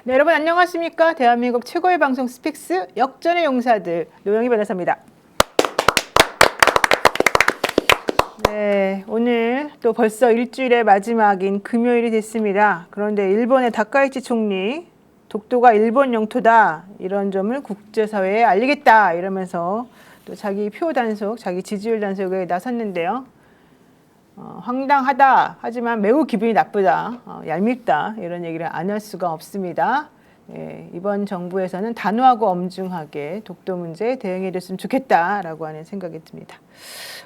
네, 여러분 안녕하십니까? 대한민국 최고의 방송 스픽스 역전의 용사들 노영희 변호사입니다. 네, 오늘 또 벌써 일주일의 마지막인 금요일이 됐습니다. 그런데 일본의 다카이치 총리 독도가 일본 영토다 이런 점을 국제사회에 알리겠다 이러면서 또 자기 표 단속, 자기 지지율 단속에 나섰는데요. 황당하다 하지만 매우 기분이 나쁘다, 얄밉다 이런 얘기를 안 할 수가 없습니다. 예, 이번 정부에서는 단호하고 엄중하게 독도 문제에 대응해 줬으면 좋겠다라고 하는 생각이 듭니다.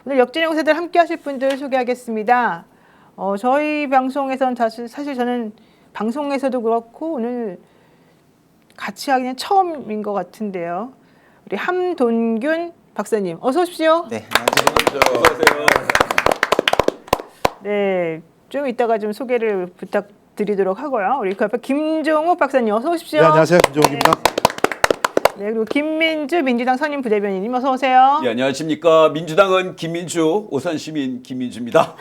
오늘 역전의 용사들 함께 하실 분들 소개하겠습니다. 저희 방송에서는 사실 저는 방송에서도 그렇고 오늘 같이 하기는 처음인 것 같은데요. 우리 함돈균 박사님 어서 오십시오. 네, 안녕하세요. 네, 좀 이따가 좀 소개를 부탁드리도록 하고요. 우리 그 옆에 김종욱 박사님 어서 오십시오. 네, 안녕하세요. 김종욱입니다. 네, 그리고 김민주 민주당 선임 부대변인님 어서 오세요. 예, 안녕하십니까. 민주당은 김민주, 오산시민 김민주입니다.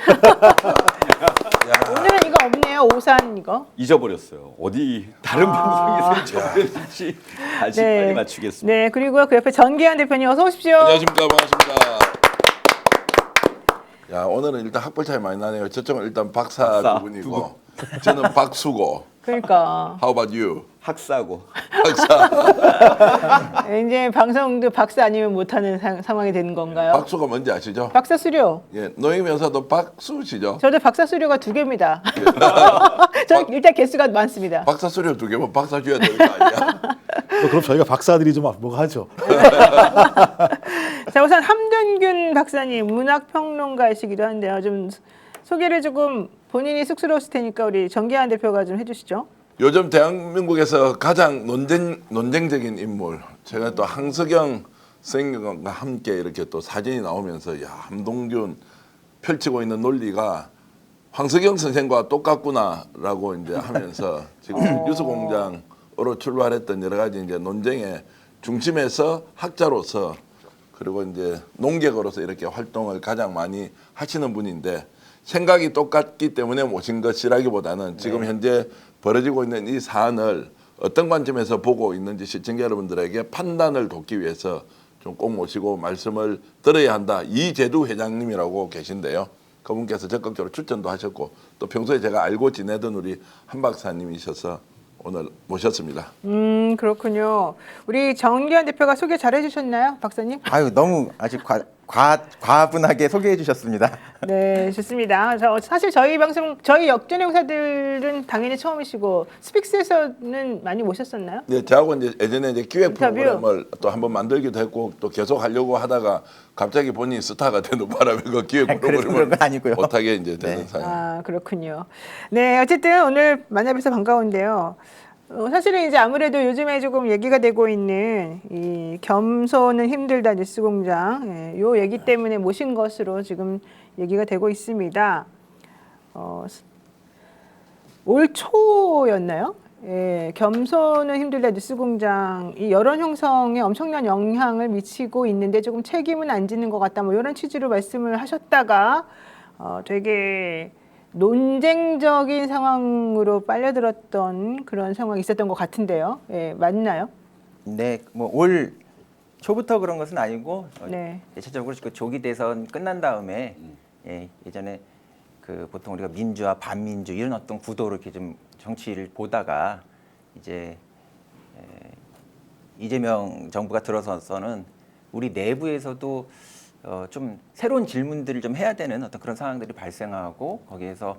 오늘은 이거 없네요. 오산 이거. 잊어버렸어요. 어디 다른 방송에서 잊어버렸는지 다시 네. 빨리 맞추겠습니다. 네, 그리고 그 옆에 전기현 대표님 어서 오십시오. 안녕하십니까, 반갑습니다. 야, 오늘은 일단 학벌 차이 많이 나네요. 저쪽은 일단 박사 두 분이고, 저는 박수고. 그러니까 How about you? 학사고. 박사. 이제 방송도 박사 아니면 못하는 상황이 되는 건가요? 박수가 뭔지 아시죠? 박사 수료. 예, 노영 변호사도 박수시죠? 저도 박사 수료가 2개입니다. 저 일단 개수가 많습니다. 박사 수료 2개면 박사 줘야 되는 거 아니야? 그럼 저희가 박사들이 좀 뭐가 하죠. 자, 우선 함돈균 박사님 문학평론가이시기도 한데요. 좀 소개를 조금 본인이 쑥스러우실 테니까 우리 정기환 대표가 좀 해주시죠. 요즘 대한민국에서 가장 논쟁적인 인물, 제가 또 항석영 선생님과 함께 이렇게 또 사진이 나오면서 야, 함돈균 펼치고 있는 논리가 황석영 선생과 똑같구나라고 이제 하면서 지금 뉴스공장으로 출발했던 여러 가지 이제 논쟁의 중심에서 학자로서 그리고 이제 농객으로서 이렇게 활동을 가장 많이 하시는 분인데 생각이 똑같기 때문에 모신 것이라기보다는 지금 현재 벌어지고 있는 이 사안을 어떤 관점에서 보고 있는지 시청자 여러분들에게 판단을 돕기 위해서 좀 꼭 모시고 말씀을 들어야 한다. 이재두 회장님이라고 계신데요. 그분께서 적극적으로 추천도 하셨고 또 평소에 제가 알고 지내던 우리 한 박사님이셔서 오늘 모셨습니다. 그렇군요. 우리 정기환 대표가 소개 잘 해주셨나요, 박사님? 아유, 너무 아직 과분하게 소개해 주셨습니다. 네, 좋습니다. 사실 저희 방송, 저희 역전의 용사들은 당연히 처음이시고 스픽스에서는 많이 모셨었나요? 네, 저하고 이제 예전에 이제 기획 인터뷰. 프로그램을 또 한번 만들기도 했고 또 계속 하려고 하다가 갑자기 본인이 스타가 되는 바람에 그 기획 프로그램을 못하게 이제 되는 상황. 아, 그렇군요. 네, 어쨌든 오늘 만나뵈서 반가운데요. 사실은 이제 아무래도 요즘에 조금 얘기가 되고 있는 이 겸손은 힘들다 뉴스공장 요 얘기 때문에 모신 것으로 지금 얘기가 되고 있습니다. 올 초였나요? 예, 겸손은 힘들다 뉴스공장 이 여론 형성에 엄청난 영향을 미치고 있는데 조금 책임은 안 지는 것 같다. 뭐 이런 취지로 말씀을 하셨다가 되게 논쟁적인 상황으로 빨려들었던 그런 상황이 있었던 것 같은데요. 예, 맞나요? 네, 뭐 올 초부터 그런 것은 아니고 네. 대체적으로 그 조기 대선 끝난 다음에 예전에 그 보통 우리가 민주와 반민주 이런 어떤 구도로 이렇게 좀 정치를 보다가 이제 이재명 정부가 들어서서는 우리 내부에서도 좀 새로운 질문들을 좀 해야 되는 어떤 그런 상황들이 발생하고 거기에서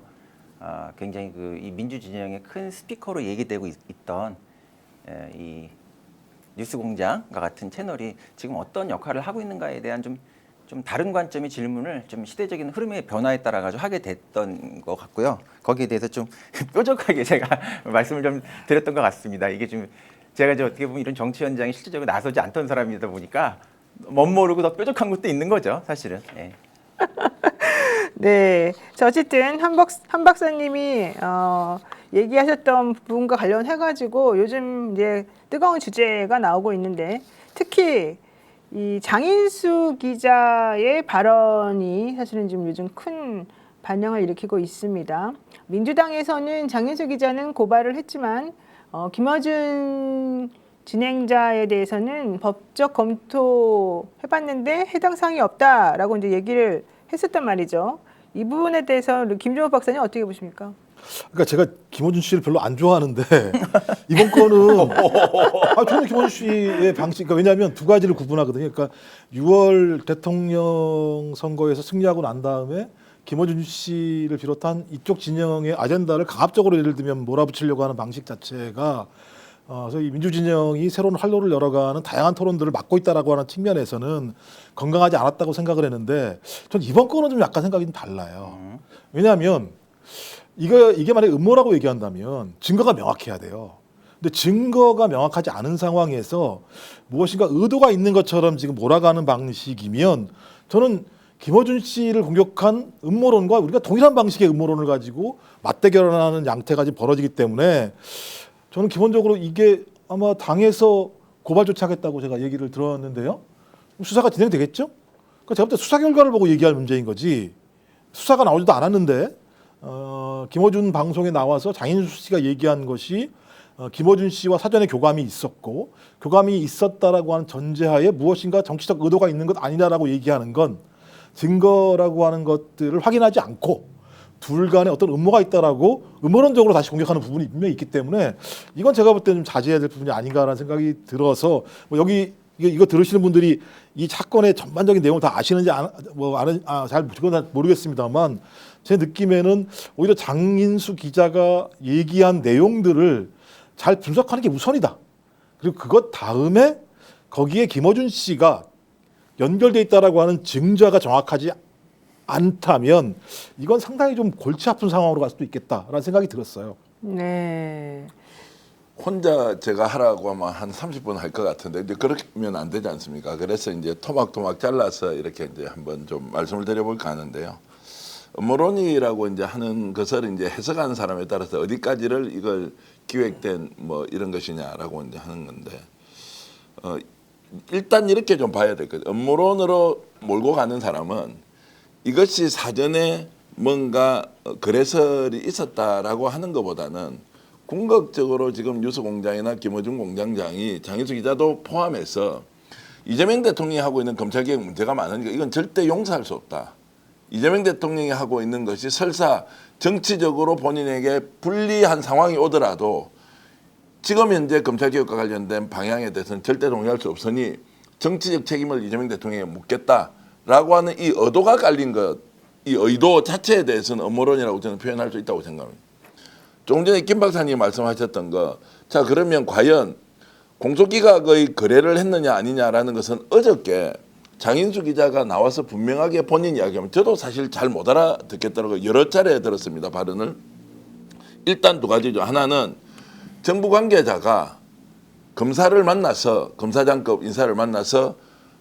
굉장히 그 이 민주 진영의 큰 스피커로 얘기되고 있던 이 뉴스공장과 같은 채널이 지금 어떤 역할을 하고 있는가에 대한 좀 다른 관점의 질문을 좀 시대적인 흐름의 변화에 따라 가지고 하게 됐던 것 같고요. 거기에 대해서 좀 뾰족하게 제가 말씀을 좀 드렸던 것 같습니다. 이게 좀 제가 이제 어떻게 보면 이런 정치 현장에 실질적으로 나서지 않던 사람이다 보니까 멋모르고 더 뾰족한 것도 있는 거죠, 사실은. 예. 네. 자, 어쨌든 한 박사님이 얘기하셨던 부분과 관련해가지고 요즘 이제 뜨거운 주제가 나오고 있는데 특히 이 장인수 기자의 발언이 사실은 지금 요즘 큰 반향을 일으키고 있습니다. 민주당에서는 장인수 기자는 고발을 했지만 김어준 진행자에 대해서는 법적 검토해봤는데 해당 사항이 없다라고 이제 얘기를 했었단 말이죠. 이 부분에 대해서 김종욱 박사님 어떻게 보십니까? 그러니까 제가 김어준 씨를 별로 안 좋아하는데 이번 건은 저는 김어준 씨의 방식, 그러니까 왜냐하면 두 가지를 구분하거든요. 그러니까 6월 대통령 선거에서 승리하고 난 다음에 김어준 씨를 비롯한 이쪽 진영의 아젠다를 강압적으로 예를 들면 몰아붙이려고 하는 방식 자체가 소위 민주진영이 새로운 활로를 열어가는 다양한 토론들을 막고 있다라고 하는 측면에서는 건강하지 않았다고 생각을 했는데 전 이번 건은 좀 약간 생각이 좀 달라요. 왜냐하면 이게 만약에 음모라고 얘기한다면 증거가 명확해야 돼요. 근데 증거가 명확하지 않은 상황에서 무엇인가 의도가 있는 것처럼 지금 몰아가는 방식이면 저는 김어준 씨를 공격한 음모론과 우리가 동일한 방식의 음모론을 가지고 맞대결하는 양태가 지금 벌어지기 때문에 저는 기본적으로 이게 아마 당에서 고발 조치하겠다고 제가 얘기를 들었는데요. 수사가 진행되겠죠? 그러니까 제가 볼 때 수사 결과를 보고 얘기할 문제인 거지. 수사가 나오지도 않았는데 김어준 방송에 나와서 장인수 씨가 얘기한 것이 김어준 씨와 사전에 교감이 있었고 교감이 있었다라고 하는 전제하에 무엇인가 정치적 의도가 있는 것 아니냐라고 얘기하는 건 증거라고 하는 것들을 확인하지 않고 둘 간에 어떤 음모가 있다라고 음모론적으로 다시 공격하는 부분이 분명히 있기 때문에 이건 제가 볼 때는 좀 자제해야 될 부분이 아닌가라는 생각이 들어서 뭐 여기 이거 들으시는 분들이 이 사건의 전반적인 내용을 다 아시는지 잘 모르겠습니다만 제 느낌에는 오히려 장인수 기자가 얘기한 내용들을 잘 분석하는 게 우선이다. 그리고 그것 다음에 거기에 김어준 씨가 연결돼 있다라고 하는 증거가 정확하지 않다면 이건 상당히 좀 골치 아픈 상황으로 갈 수도 있겠다라는 생각이 들었어요. 네. 혼자 제가 하라고 하면 한 30분 할 것 같은데 이제 그러면 안 되지 않습니까? 그래서 이제 토막토막 잘라서 이렇게 이제 한번 좀 말씀을 드려볼까 하는데요. 음모론이라고 이제 하는 것을 이제 해석하는 사람에 따라서 어디까지를 이걸 기획된 뭐 이런 것이냐라고 이제 하는 건데 일단 이렇게 좀 봐야 될 거죠. 음모론으로 몰고 가는 사람은 이것이 사전에 뭔가 거래설이 있었다라고 하는 것보다는 궁극적으로 지금 뉴스공장이나 김어준 공장장이 장인수 기자도 포함해서 이재명 대통령이 하고 있는 검찰개혁 문제가 많으니까 이건 절대 용서할 수 없다. 이재명 대통령이 하고 있는 것이 설사 정치적으로 본인에게 불리한 상황이 오더라도 지금 현재 검찰개혁과 관련된 방향에 대해서는 절대 동의할 수 없으니 정치적 책임을 이재명 대통령에게 묻겠다라고 하는 이 의도가 깔린 것, 이 의도 자체에 대해서는 음모론이라고 저는 표현할 수 있다고 생각합니다. 조금 전에 김 박사님이 말씀하셨던 거, 자 그러면 과연 공소기각의 거래를 했느냐 아니냐라는 것은 어저께 장인수 기자가 나와서 분명하게 본인 이야기하면 저도 사실 잘 못 알아듣겠더라고요. 여러 차례 들었습니다. 발언을. 일단 두 가지죠. 하나는 정부 관계자가 검사를 만나서 검사장급 인사를 만나서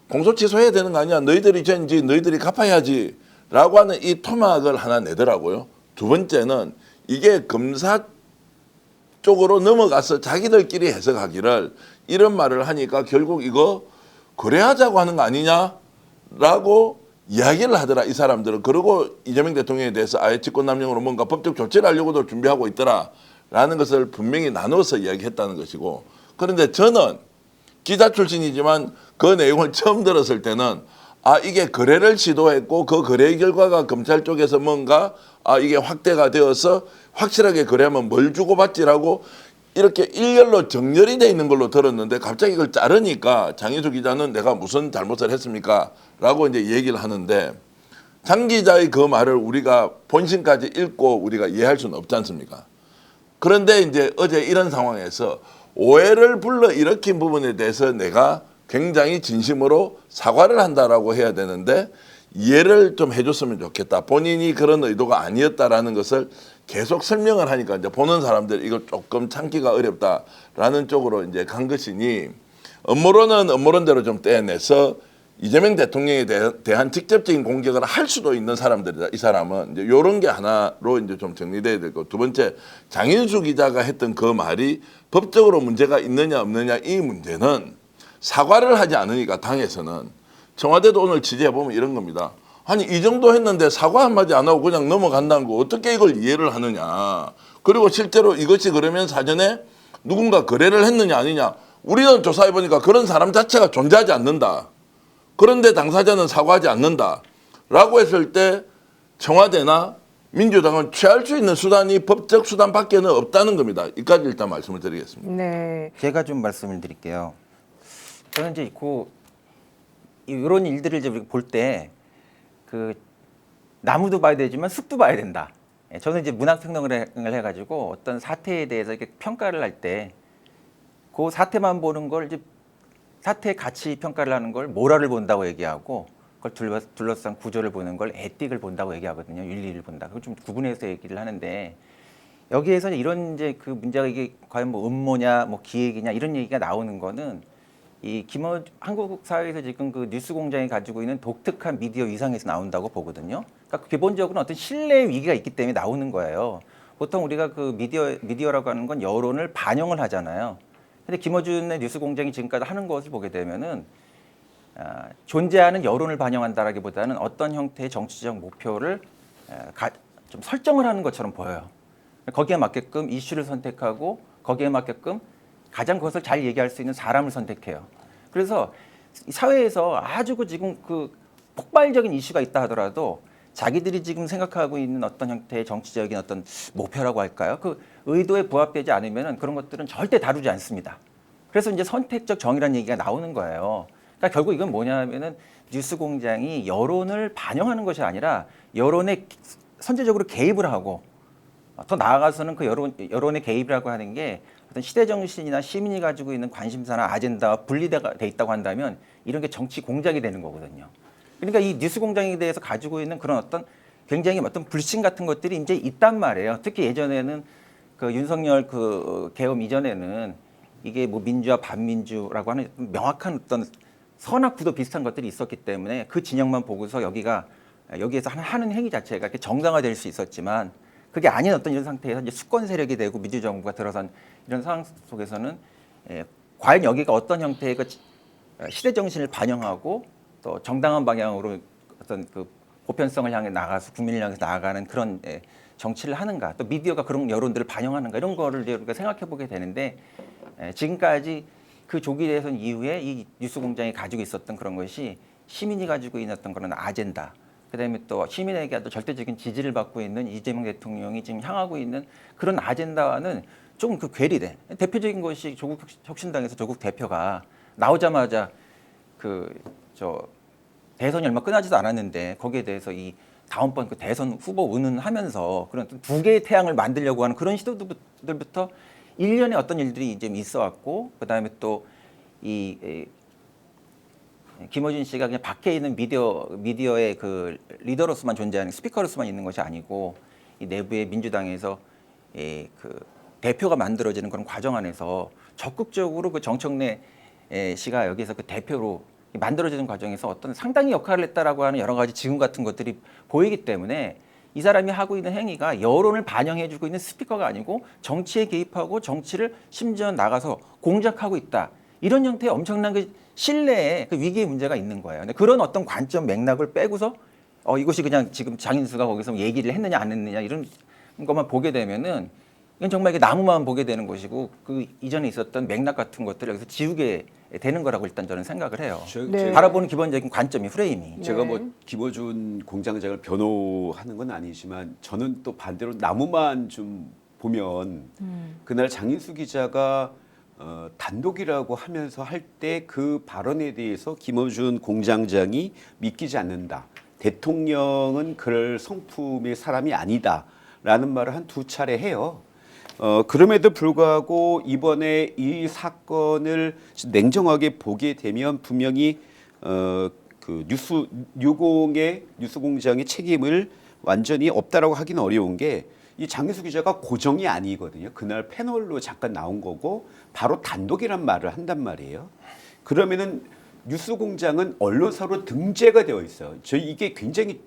공소 취소해야 되는 거 아니야. 너희들이 죄인지 너희들이 갚아야지 라고 하는 이 토막을 하나 내더라고요. 두 번째는 이게 검사 쪽으로 넘어가서 자기들끼리 해석하기를 이런 말을 하니까 결국 이거 거래하자고 하는 거 아니냐라고 이야기를 하더라 이 사람들은. 그리고 이재명 대통령에 대해서 아예 직권남용으로 뭔가 법적 조치를 하려고도 준비하고 있더라라는 것을 분명히 나눠서 이야기했다는 것이고, 그런데 저는 기자 출신이지만 그 내용을 처음 들었을 때는 이게 거래를 시도했고 그 거래 결과가 검찰 쪽에서 뭔가 이게 확대가 되어서 확실하게 거래하면 뭘 주고받지라고 이렇게 일렬로 정렬이 돼 있는 걸로 들었는데 갑자기 이걸 자르니까 장인수 기자는 내가 무슨 잘못을 했습니까? 라고 이제 얘기를 하는데 장 기자의 그 말을 우리가 본심까지 읽고 우리가 이해할 수는 없지 않습니까? 그런데 이제 어제 이런 상황에서 오해를 불러일으킨 부분에 대해서 내가 굉장히 진심으로 사과를 한다라고 해야 되는데 이해를 좀 해줬으면 좋겠다. 본인이 그런 의도가 아니었다라는 것을 계속 설명을 하니까 이제 보는 사람들 이거 조금 참기가 어렵다라는 쪽으로 이제 간 것이니 음모론은 음모론대로 좀 떼내서 이재명 대통령에 대한 직접적인 공격을 할 수도 있는 사람들이다. 이 사람은 이제 이런 게 하나로 이제 좀 정리돼야 되고, 두 번째 장인수 기자가 했던 그 말이 법적으로 문제가 있느냐 없느냐 이 문제는 사과를 하지 않으니까 당에서는 청와대도 오늘 취재해 보면 이런 겁니다. 아니 이 정도 했는데 사과 한마디 안 하고 그냥 넘어간다는 거 어떻게 이걸 이해를 하느냐. 그리고 실제로 이것이 그러면 사전에 누군가 거래를 했느냐 아니냐. 우리는 조사해 보니까 그런 사람 자체가 존재하지 않는다. 그런데 당사자는 사과하지 않는다. 라고 했을 때 청와대나 민주당은 취할 수 있는 수단이 법적 수단밖에는 없다는 겁니다. 이까지 일단 말씀을 드리겠습니다. 네. 제가 좀 말씀을 드릴게요. 저는 이제 이런 일들을 이제 볼 때 그 나무도 봐야 되지만 숲도 봐야 된다. 예, 저는 이제 문학평론을 해가지고 어떤 사태에 대해서 이렇게 평가를 할 때 그 사태만 보는 걸 이제 사태 가치 평가를 하는 걸 모라를 본다고 얘기하고 그걸 둘러싼 구조를 보는 걸 에틱을 본다고 얘기하거든요. 윤리를 본다. 그걸 좀 구분해서 얘기를 하는데 여기에서 이런 이제 그 문제가 이게 과연 뭐 음모냐, 뭐 기획이냐 이런 얘기가 나오는 거는 이 한국 사회에서 지금 그 뉴스공장이 가지고 있는 독특한 미디어 위상에서 나온다고 보거든요. 그러니까 기본적으로 어떤 신뢰 위기가 있기 때문에 나오는 거예요. 보통 우리가 그 미디어라고 하는 건 여론을 반영을 하잖아요. 근데 김어준의 뉴스공장이 지금까지 하는 것을 보게 되면은 존재하는 여론을 반영한다라기보다는 어떤 형태의 정치적 목표를 좀 설정을 하는 것처럼 보여요. 거기에 맞게끔 이슈를 선택하고 거기에 맞게끔 가장 그것을 잘 얘기할 수 있는 사람을 선택해요. 그래서 사회에서 아주 지금 그 폭발적인 이슈가 있다 하더라도 자기들이 지금 생각하고 있는 어떤 형태의 정치적인 어떤 목표라고 할까요? 그 의도에 부합되지 않으면 그런 것들은 절대 다루지 않습니다. 그래서 이제 선택적 정의라는 얘기가 나오는 거예요. 그러니까 결국 이건 뭐냐면은 뉴스공장이 여론을 반영하는 것이 아니라 여론에 선제적으로 개입을 하고 더 나아가서는 그 여론의 개입이라고 하는 게 어떤 시대 정신이나 시민이 가지고 있는 관심사나 아젠다와 분리돼 있다고 한다면 이런 게 정치 공작이 되는 거거든요. 그러니까 이 뉴스공장에 대해서 가지고 있는 그런 어떤 굉장히 어떤 불신 같은 것들이 이제 있단 말이에요. 특히 예전에는 그 윤석열 그 계엄 이전에는 이게 뭐 민주와 반민주라고 하는 명확한 어떤 선악 구도 비슷한 것들이 있었기 때문에 그 진영만 보고서 여기에서 하는 행위 자체가 이렇게 정당화될 수 있었지만 그게 아닌 어떤 이런 상태에서 이제 수권 세력이 되고 민주정부가 들어선 이런 상황 속에서는 과연 여기가 어떤 형태의 그 시대 정신을 반영하고 또 정당한 방향으로 어떤 그 보편성을 향해 나가서 국민을 향해서 나아가는 그런 정치를 하는가, 또 미디어가 그런 여론들을 반영하는가 이런 거를 우리가 생각해 보게 되는데 지금까지 그 조기 대선 이후에 이 뉴스공장이 가지고 있었던 그런 것이 시민이 가지고 있는 어떤 그런 아젠다, 그다음에 또 시민에게 또 절대적인 지지를 받고 있는 이재명 대통령이 지금 향하고 있는 그런 아젠다와는 조금 그 괴리돼. 대표적인 것이 조국 혁신당에서 조국 대표가 나오자마자 대선이 얼마 끝나지도 않았는데 거기에 대해서 이 다음번 그 대선 후보 운운하면서 그런 두 개의 태양을 만들려고 하는 그런 시도들부터 일련의 어떤 일들이 이제 있어왔고, 그다음에 또 이 김어준 씨가 그냥 밖에 있는 미디어의 그 리더로서만 존재하는 스피커로서만 있는 것이 아니고 이 내부의 민주당에서 그 대표가 만들어지는 그런 과정 안에서 적극적으로 그 정청래 씨가 여기서 그 대표로 만들어지는 과정에서 어떤 상당히 역할을 했다라고 하는 여러 가지 지금 같은 것들이 보이기 때문에 이 사람이 하고 있는 행위가 여론을 반영해주고 있는 스피커가 아니고 정치에 개입하고 정치를 심지어 나가서 공작하고 있다. 이런 형태의 엄청난 그 신뢰의 그 위기의 문제가 있는 거예요. 근데 그런 어떤 관점 맥락을 빼고서 이것이 그냥 지금 장인수가 거기서 얘기를 했느냐 안 했느냐 이런 것만 보게 되면은 이건 정말 이게 나무만 보게 되는 것이고 그 이전에 있었던 맥락 같은 것들을 여기서 지우게 되는 거라고 일단 저는 생각을 해요. 네. 바라보는 기본적인 관점이 프레임이. 제가 네. 뭐 김어준 공장장을 변호하는 건 아니지만 저는 또 반대로 나무만 좀 보면 그날 장인수 기자가 단독이라고 하면서 할 때 그 발언에 대해서 김어준 공장장이 믿기지 않는다. 대통령은 그럴 성품의 사람이 아니다라는 말을 한 두 차례 해요. 그럼에도 불구하고 이번에 이 사건을 냉정하게 보게 되면 분명히 그 뉴공의 뉴스공장의 책임을 완전히 없다라고 하기는 어려운 게 이 장인수 기자가 고정이 아니거든요. 그날 패널로 잠깐 나온 거고 바로 단독이란 말을 한단 말이에요. 그러면은 뉴스공장은 언론사로 등재가 되어 있어요. 저희 이게 굉장히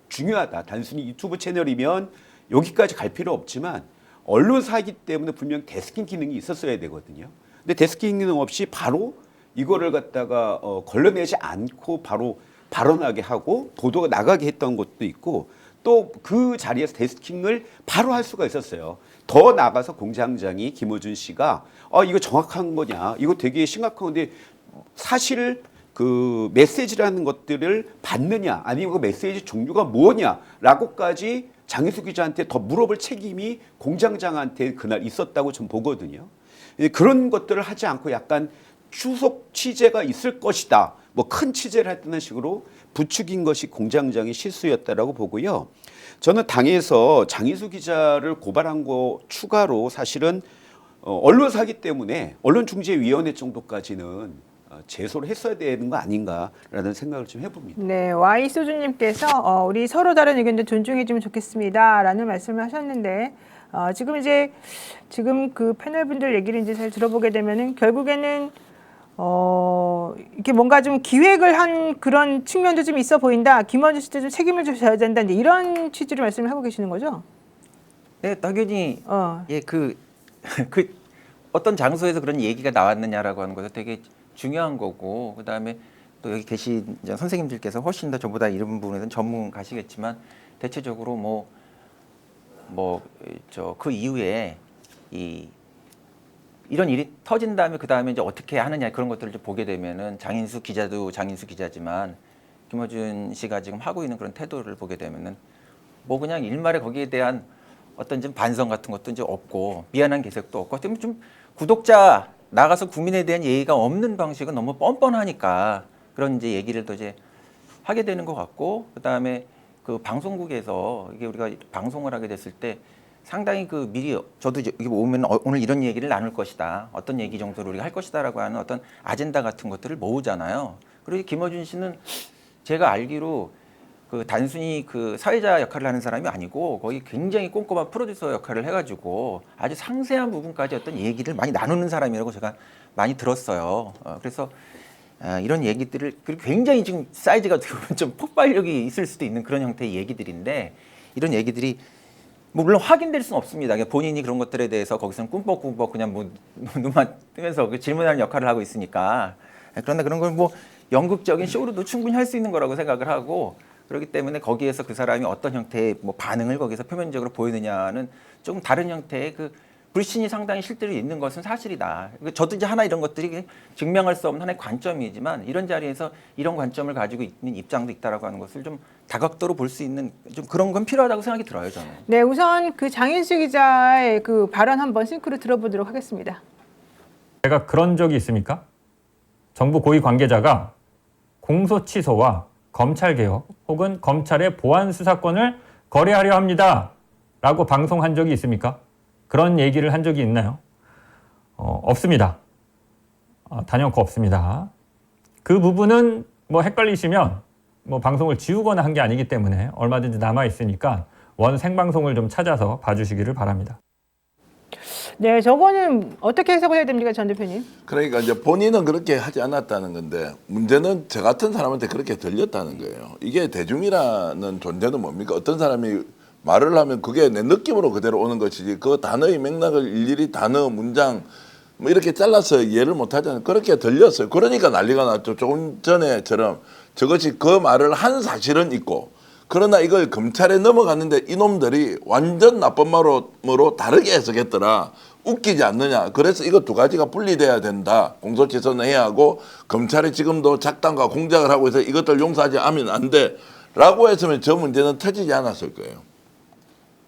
중요하다. 단순히 유튜브 채널이면 여기까지 갈 필요 없지만 언론사이기 때문에 분명 데스킹 기능이 있었어야 되거든요. 근데 데스킹 기능 없이 바로 이거를 갖다가 걸러내지 않고 바로 발언하게 하고 보도가 나가게 했던 것도 있고 또 그 자리에서 데스킹을 바로 할 수가 있었어요. 더 나가서 공장장이 김어준 씨가 이거 정확한 거냐, 이거 되게 심각한 건데 사실 그 메시지라는 것들을 받느냐, 아니면 그 메시지 종류가 뭐냐라고까지 장희수 기자한테 더 물어볼 책임이 공장장한테 그날 있었다고 좀 보거든요. 그런 것들을 하지 않고 약간 추석 취재가 있을 것이다, 뭐 큰 취재를 했다는 식으로 부추긴 것이 공장장의 실수였다라고 보고요. 저는 당에서 장희수 기자를 고발한 거 추가로 사실은 언론사기 때문에 언론중재위원회 정도까지는 제소를 했어야 되는 거 아닌가라는 생각을 좀 해봅니다. 네, Y 소주님께서 우리 서로 다른 의견도 존중해주면 좋겠습니다라는 말씀을 하셨는데 지금 그 패널 분들 얘기를 이제 잘 들어보게 되면은 결국에는 이렇게 뭔가 좀 기획을 한 그런 측면도 좀 있어 보인다. 김어준 씨도 좀 책임을 져야 된다. 이제 이런 취지로 말씀을 하고 계시는 거죠? 네, 당연히 예, 그 어떤 장소에서 그런 얘기가 나왔느냐라고 하는 것은 되게 중요한 거고, 그다음에 또 여기 계신 이제 선생님들께서 훨씬 더 저보다 이런 부분에서는 전문가시겠지만 대체적으로 그 이후에 이런 일이 터진 다음에 그 다음에 이제 어떻게 하느냐 그런 것들을 좀 보게 되면은 장인수 기자도 장인수 기자지만 김어준 씨가 지금 하고 있는 그런 태도를 보게 되면은 뭐 그냥 일말에 거기에 대한 어떤 좀 반성 같은 것도 이제 없고 미안한 기색도 없고 좀 구독자 나가서 국민에 대한 예의가 없는 방식은 너무 뻔뻔하니까 그런 이제 얘기를 또 이제 하게 되는 것 같고, 그다음에 그 방송국에서 이게 우리가 방송을 하게 됐을 때 상당히 그 미리 저도 여기 오면 오늘 이런 얘기를 나눌 것이다, 어떤 얘기 정도를 우리가 할 것이다라고 하는 어떤 아젠다 같은 것들을 모으잖아요. 그리고 김어준 씨는 제가 알기로 그 단순히 그 사회자 역할을 하는 사람이 아니고 거의 굉장히 꼼꼼한 프로듀서 역할을 해가지고 아주 상세한 부분까지 어떤 얘기를 많이 나누는 사람이라고 제가 많이 들었어요. 그래서 이런 얘기들을 그리고 굉장히 지금 사이즈가 좀 폭발력이 있을 수도 있는 그런 형태의 얘기들인데 이런 얘기들이 뭐 물론 확인될 수는 없습니다. 본인이 그런 것들에 대해서 거기서는 꿈뻑꿈뻑 그냥 뭐 눈만 뜨면서 그 질문하는 역할을 하고 있으니까, 그런데 그런 걸 뭐 연극적인 쇼로도 충분히 할 수 있는 거라고 생각을 하고, 그렇기 때문에 거기에서 그 사람이 어떤 형태의 뭐 반응을 거기서 표면적으로 보이느냐는 조금 다른 형태의 그 불신이 상당히 실제로 있는 것은 사실이다. 저도 이제 하나 이런 것들이 증명할 수 없는 하나의 관점이지만 이런 자리에서 이런 관점을 가지고 있는 입장도 있다라고 하는 것을 좀 다각도로 볼 수 있는 좀 그런 건 필요하다고 생각이 들어요, 저는. 네, 우선 그 장인수 기자의 그 발언 한번 싱크로 들어보도록 하겠습니다. 제가 그런 적이 있습니까? 정부 고위 관계자가 공소 취소와 검찰 개혁 혹은 검찰의 보안 수사권을 거래하려 합니다 라고 방송한 적이 있습니까? 그런 얘기를 한 적이 있나요? 없습니다. 단연코 없습니다. 그 부분은 뭐 헷갈리시면 뭐 방송을 지우거나 한 게 아니기 때문에 얼마든지 남아 있으니까 원 생방송을 좀 찾아서 봐주시기를 바랍니다. 네, 저거는 어떻게 해석을 해야 됩니까, 전 대표님? 그러니까 이제 본인은 그렇게 하지 않았다는 건데 문제는 저 같은 사람한테 그렇게 들렸다는 거예요. 이게 대중이라는 존재는 뭡니까? 어떤 사람이 말을 하면 그게 내 느낌으로 그대로 오는 것이지 그 단어의 맥락을 일일이 단어, 문장 뭐 이렇게 잘라서 이해를 못 하잖아요. 그렇게 들렸어요. 그러니까 난리가 났죠. 조금 전에처럼 저것이 그 말을 한 사실은 있고, 그러나 이걸 검찰에 넘어갔는데 이놈들이 완전 나쁜 말로 다르게 해석했더라. 웃기지 않느냐. 그래서 이거 두 가지가 분리돼야 된다. 공소취소는 해야 하고 검찰이 지금도 작당과 공작을 하고 있어 이것들 용서하지 않으면 안 돼. 라고 했으면 저 문제는 터지지 않았을 거예요.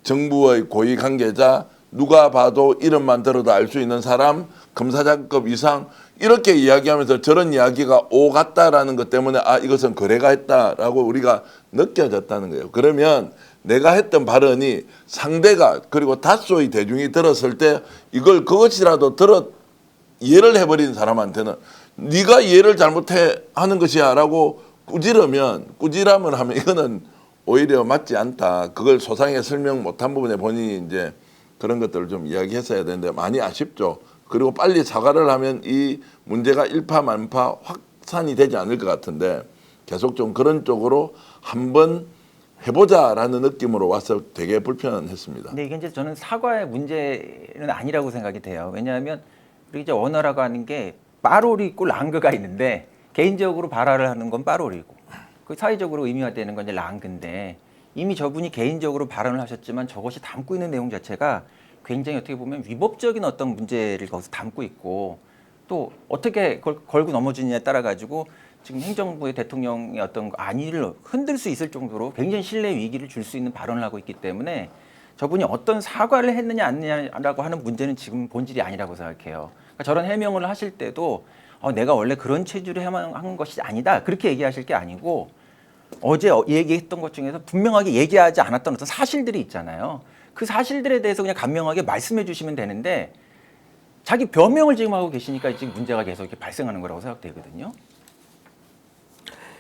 정부의 고위 관계자, 누가 봐도 이름만 들어도 알 수 있는 사람, 검사장급 이상 이렇게 이야기하면서 저런 이야기가 오갔다라는 것 때문에 이것은 거래가 했다라고 우리가 느껴졌다는 거예요. 그러면 내가 했던 발언이 상대가 그리고 다수의 대중이 들었을 때 이걸 그것이라도 이해를 해버린 사람한테는 네가 이해를 잘못해 하는 것이야 라고 꾸지람을 하면 이거는 오히려 맞지 않다. 그걸 소상하게 설명 못한 부분에 본인이 이제 그런 것들을 좀 이야기했어야 되는데 많이 아쉽죠. 그리고 빨리 사과를 하면 이 문제가 일파만파 확산이 되지 않을 것 같은데 계속 좀 그런 쪽으로 한번 해보자라는 느낌으로 와서 되게 불편했습니다. 근데 이게 이제 저는 사과의 문제는 아니라고 생각이 돼요. 왜냐하면 우리 이제 언어라고 하는 게 빠롤이 있고 랑그가 있는데 개인적으로 발화를 하는 건 빠롤이고 그 사회적으로 의미가 되는 건 이제 랑그인데 이미 저분이 개인적으로 발언을 하셨지만 저것이 담고 있는 내용 자체가 굉장히 어떻게 보면 위법적인 어떤 문제를 거기서 담고 있고 또 어떻게 걸고 넘어지느냐에 따라 가지고 지금 행정부의 대통령의 어떤 안위를 흔들 수 있을 정도로 굉장히 신뢰 위기를 줄 수 있는 발언을 하고 있기 때문에 저분이 어떤 사과를 했느냐 안 했느냐라고 하는 문제는 지금 본질이 아니라고 생각해요. 그러니까 저런 해명을 하실 때도 내가 원래 그런 체질을 해명한 것이 아니다 그렇게 얘기하실 게 아니고 어제 얘기했던 것 중에서 분명하게 얘기하지 않았던 어떤 사실들이 있잖아요. 그 사실들에 대해서 그냥 간명하게 말씀해 주시면 되는데 자기 변명을 지금 하고 계시니까 지금 문제가 계속 이렇게 발생하는 거라고 생각되거든요.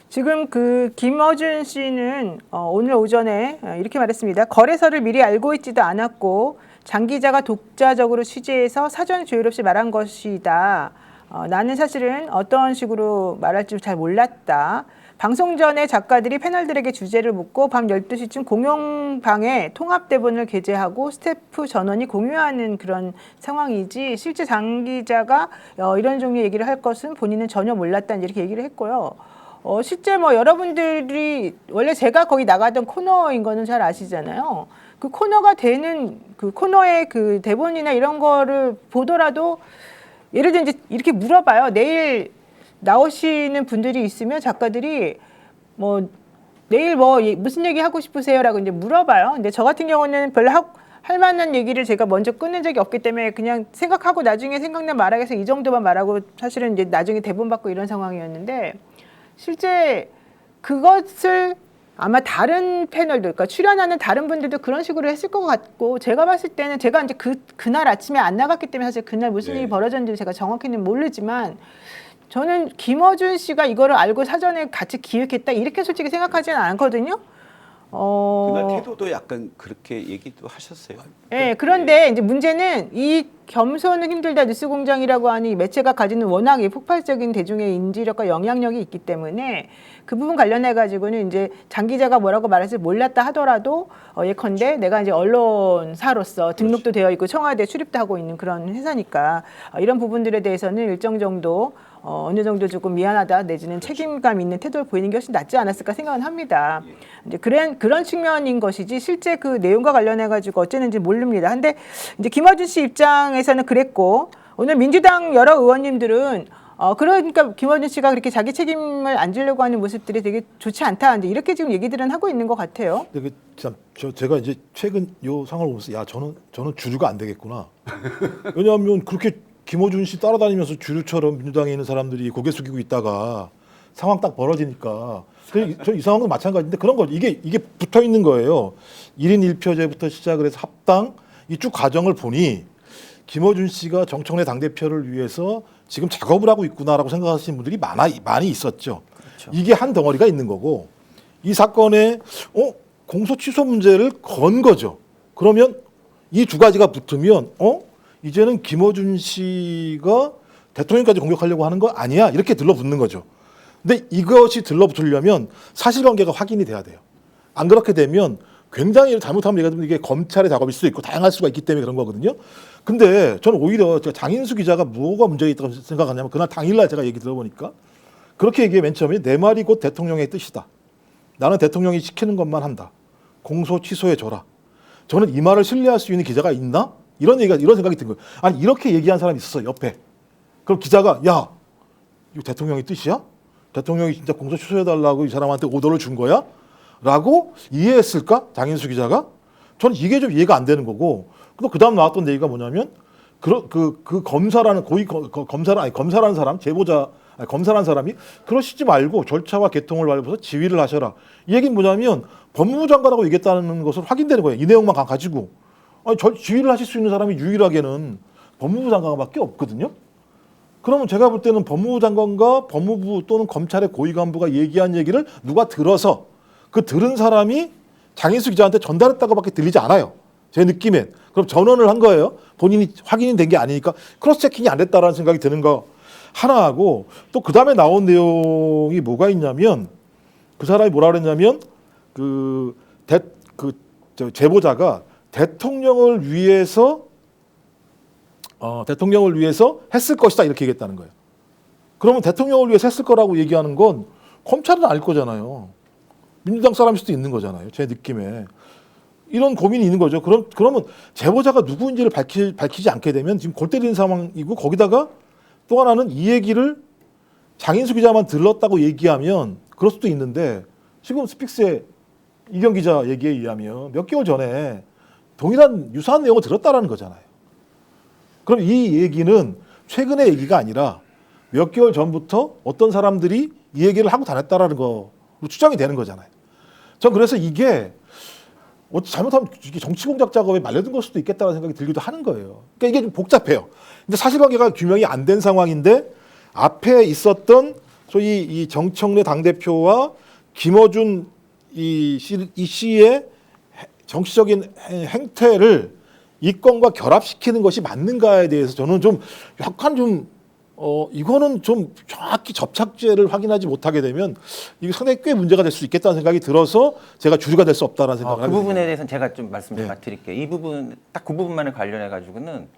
지금 그 김어준 씨는 오늘 오전에 이렇게 말했습니다. 거래서를 미리 알고 있지도 않았고 장 기자가 독자적으로 취재해서 사전 조율 없이 말한 것이다. 나는 사실은 어떤 식으로 말할지 잘 몰랐다. 방송 전에 작가들이 패널들에게 주제를 묻고 밤 12시쯤 공용방에 통합대본을 게재하고 스태프 전원이 공유하는 그런 상황이지 실제 장 기자가 이런 종류의 얘기를 할 것은 본인은 전혀 몰랐다 이렇게 얘기를 했고요. 실제 뭐 여러분들이 원래 제가 거기 나가던 코너인 거는 잘 아시잖아요. 그 코너가 되는 그 코너의 그 대본이나 이런 거를 보더라도 예를 들어 이제 이렇게 물어봐요. 내일 나오시는 분들이 있으면 작가들이 뭐 내일 뭐 무슨 얘기 하고 싶으세요라고 이제 물어봐요. 근데 저 같은 경우는 별로 할 만한 얘기를 제가 먼저 꺼낸 적이 없기 때문에 그냥 생각하고 나중에 생각나 말하기 위해서 이 정도만 말하고 사실은 이제 나중에 대본 받고 이런 상황이었는데 실제 그것을 아마 다른 패널들, 그러니까 출연하는 다른 분들도 그런 식으로 했을 것 같고 제가 봤을 때는 제가 이제 그날 아침에 안 나갔기 때문에 사실 그날 무슨 일이 벌어졌는지 제가 정확히는 모르지만 저는 김어준 씨가 이거를 알고 사전에 같이 기획했다 이렇게 솔직히 생각하지는 않거든요. 그날 태도도 약간 그렇게 얘기도 하셨어요. 네, 그런데 이제 문제는 이 겸손은 힘들다 뉴스공장이라고 하는 이 매체가 가지는 워낙 이 폭발적인 대중의 인지력과 영향력이 있기 때문에 그 부분 관련해 가지고는 이제 장 기자가 뭐라고 말할지 몰랐다 하더라도 예컨대 내가 이제 언론사로서 등록도 되어 있고 청와대 출입도 하고 있는 그런 회사니까 이런 부분들에 대해서는 일정 정도 어느 정도 조금 미안하다 내지는 책임감 있는 태도를 보이는 게 훨씬 낫지 않았을까 생각은 합니다. 이제 그런 측면인 것이지 실제 그 내용과 관련해 가지고 어쩌는지 모릅니다. 근데 이제 김어준 씨 입장에서는 그랬고 오늘 민주당 여러 의원님들은 그러니까 김어준 씨가 그렇게 자기 책임을 안 지려고 하는 모습들이 되게 좋지 않다. 이제 이렇게 지금 얘기들은 하고 있는 것 같아요. 근데 제가 이제 최근 요 상황을 보면서 야 저는 주류가 안 되겠구나. 왜냐하면 그렇게 김어준 씨 따라다니면서 주류처럼 민주당에 있는 사람들이 고개 숙이고 있다가 상황 딱 벌어지니까 저 이 상황도 마찬가지인데 그런 거 이게 붙어 있는 거예요. 1인 1표제부터 시작을 해서 합당 이 쭉 과정을 보니 김어준 씨가 정청래 당대표를 위해서 지금 작업을 하고 있구나라고 생각하시는 분들이 많이 있었죠. 그렇죠. 이게 한 덩어리가 있는 거고 이 사건에 공소 취소 문제를 건 거죠. 그러면 이 두 가지가 붙으면 이제는 김어준 씨가 대통령까지 공격하려고 하는 거 아니야 이렇게 들러붙는 거죠. 근데 이것이 들러붙으려면 사실관계가 확인이 돼야 돼요. 안 그렇게 되면 굉장히 잘못하면 얘기하면 이게 검찰의 작업일 수도 있고 다양할 수가 있기 때문에 그런 거거든요. 근데 저는 오히려 장인수 기자가 뭐가 문제가 있다고 생각하냐면 그날 당일날 제가 얘기 들어보니까 그렇게 얘기해 맨 처음에 내 말이 곧 대통령의 뜻이다. 나는 대통령이 시키는 것만 한다. 공소 취소해줘라. 저는 이 말을 신뢰할 수 있는 기자가 있나? 이런 생각이 든 거예요. 아니 이렇게 얘기한 사람이 있었어 옆에. 그럼 기자가 야 이거 대통령의 뜻이야? 대통령이 진짜 공소 취소해달라고 이 사람한테 오더를 준 거야? 라고 이해했을까? 장인수 기자가? 저는 이게 좀 이해가 안 되는 거고. 또 그다음 나왔던 얘기가 뭐냐면 그 검사라는 검사라는 사람 검사라는 사람이 그러시지 말고 절차와 개통을 밟아서 지휘를 하셔라. 이 얘기는 뭐냐면 법무부 장관하고 얘기했다는 것을 확인되는 거예요. 이 내용만 가지고. 지휘를 하실 수 있는 사람이 유일하게는 법무부 장관밖에 없거든요. 그러면 제가 볼 때는 법무부 장관과 법무부 또는 검찰의 고위 간부가 얘기한 얘기를 누가 들어서 그 들은 사람이 장인수 기자한테 전달했다고밖에 들리지 않아요. 제 느낌엔. 그럼 전원을 한 거예요. 본인이 확인이 된 게 아니니까 크로스 체킹이 안 됐다라는 생각이 드는 거 하나 하고 또 그 다음에 나온 내용이 뭐가 있냐면 그 사람이 뭐라 그랬냐면 제보자가 대통령을 위해서 했을 것이다 이렇게 얘기했다는 거예요. 그러면 대통령을 위해서 했을 거라고 얘기하는 건 검찰은 알 거잖아요. 민주당 사람일 수도 있는 거잖아요. 제 느낌에. 이런 고민이 있는 거죠. 그러면 제보자가 누구인지를 밝히지 않게 되면 지금 골 때리는 상황이고 거기다가 또 하나는 이 얘기를 장인수 기자만 들렀다고 얘기하면 그럴 수도 있는데 지금 스픽스의 이경 기자 얘기에 의하면 몇 개월 전에 동일한 유사한 내용을 들었다라는 거잖아요. 그럼 이 얘기는 최근의 얘기가 아니라 몇 개월 전부터 어떤 사람들이 이 얘기를 하고 다녔다라는 거로 추정이 되는 거잖아요. 전 그래서 이게 잘못하면 이게 정치 공작 작업에 말려든 걸 수도 있겠다는 생각이 들기도 하는 거예요. 그러니까 이게 좀 복잡해요. 근데 사실관계가 규명이 안 된 상황인데 앞에 있었던 소위 이 정청래 당대표와 김어준 이 씨의 정치적인 행태를 이 건과 결합시키는 것이 맞는가에 대해서 저는 좀 약간 좀 이거는 좀 정확히 접착제를 확인하지 못하게 되면 이게 상당히 꽤 문제가 될 수 있겠다는 생각이 들어서 제가 주류가 될 수 없다라는 생각을 그 합니다. 부분에 대해서는 제가 좀 말씀 좀 네. 드릴게요. 이 부분 딱 그 부분만을 관련해 가지고는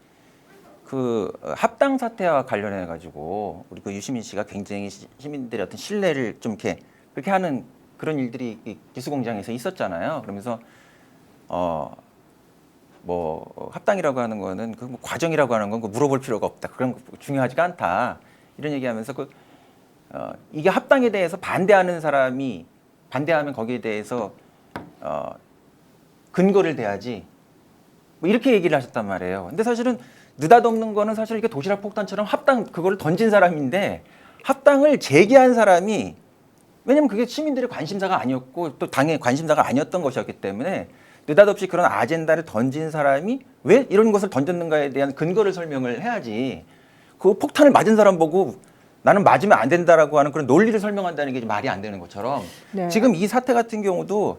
그 합당 사태와 관련해 가지고 우리 그 유시민 씨가 굉장히 시민들의 어떤 신뢰를 좀 이렇게 그렇게 하는 그런 일들이 이 기수공장에서 있었잖아요. 그러면서 합당이라고 하는 거는 그 뭐 과정이라고 하는 건 그 물어볼 필요가 없다. 그런 거 중요하지가 않다. 이런 얘기하면서 이게 합당에 대해서 반대하는 사람이 반대하면 거기에 대해서 근거를 대야지. 뭐 이렇게 얘기를 하셨단 말이에요. 근데 사실은 느닷없는 거는 사실 이게 도시락 폭탄처럼 합당 그거를 던진 사람인데 합당을 제기한 사람이 왜냐면 그게 시민들의 관심사가 아니었고 또 당의 관심사가 아니었던 것이었기 때문에 느닷없이 그런 아젠다를 던진 사람이 왜 이런 것을 던졌는가에 대한 근거를 설명을 해야지. 그 폭탄을 맞은 사람 보고 나는 맞으면 안 된다라고 하는 그런 논리를 설명한다는 게 말이 안 되는 것처럼 네. 지금 이 사태 같은 경우도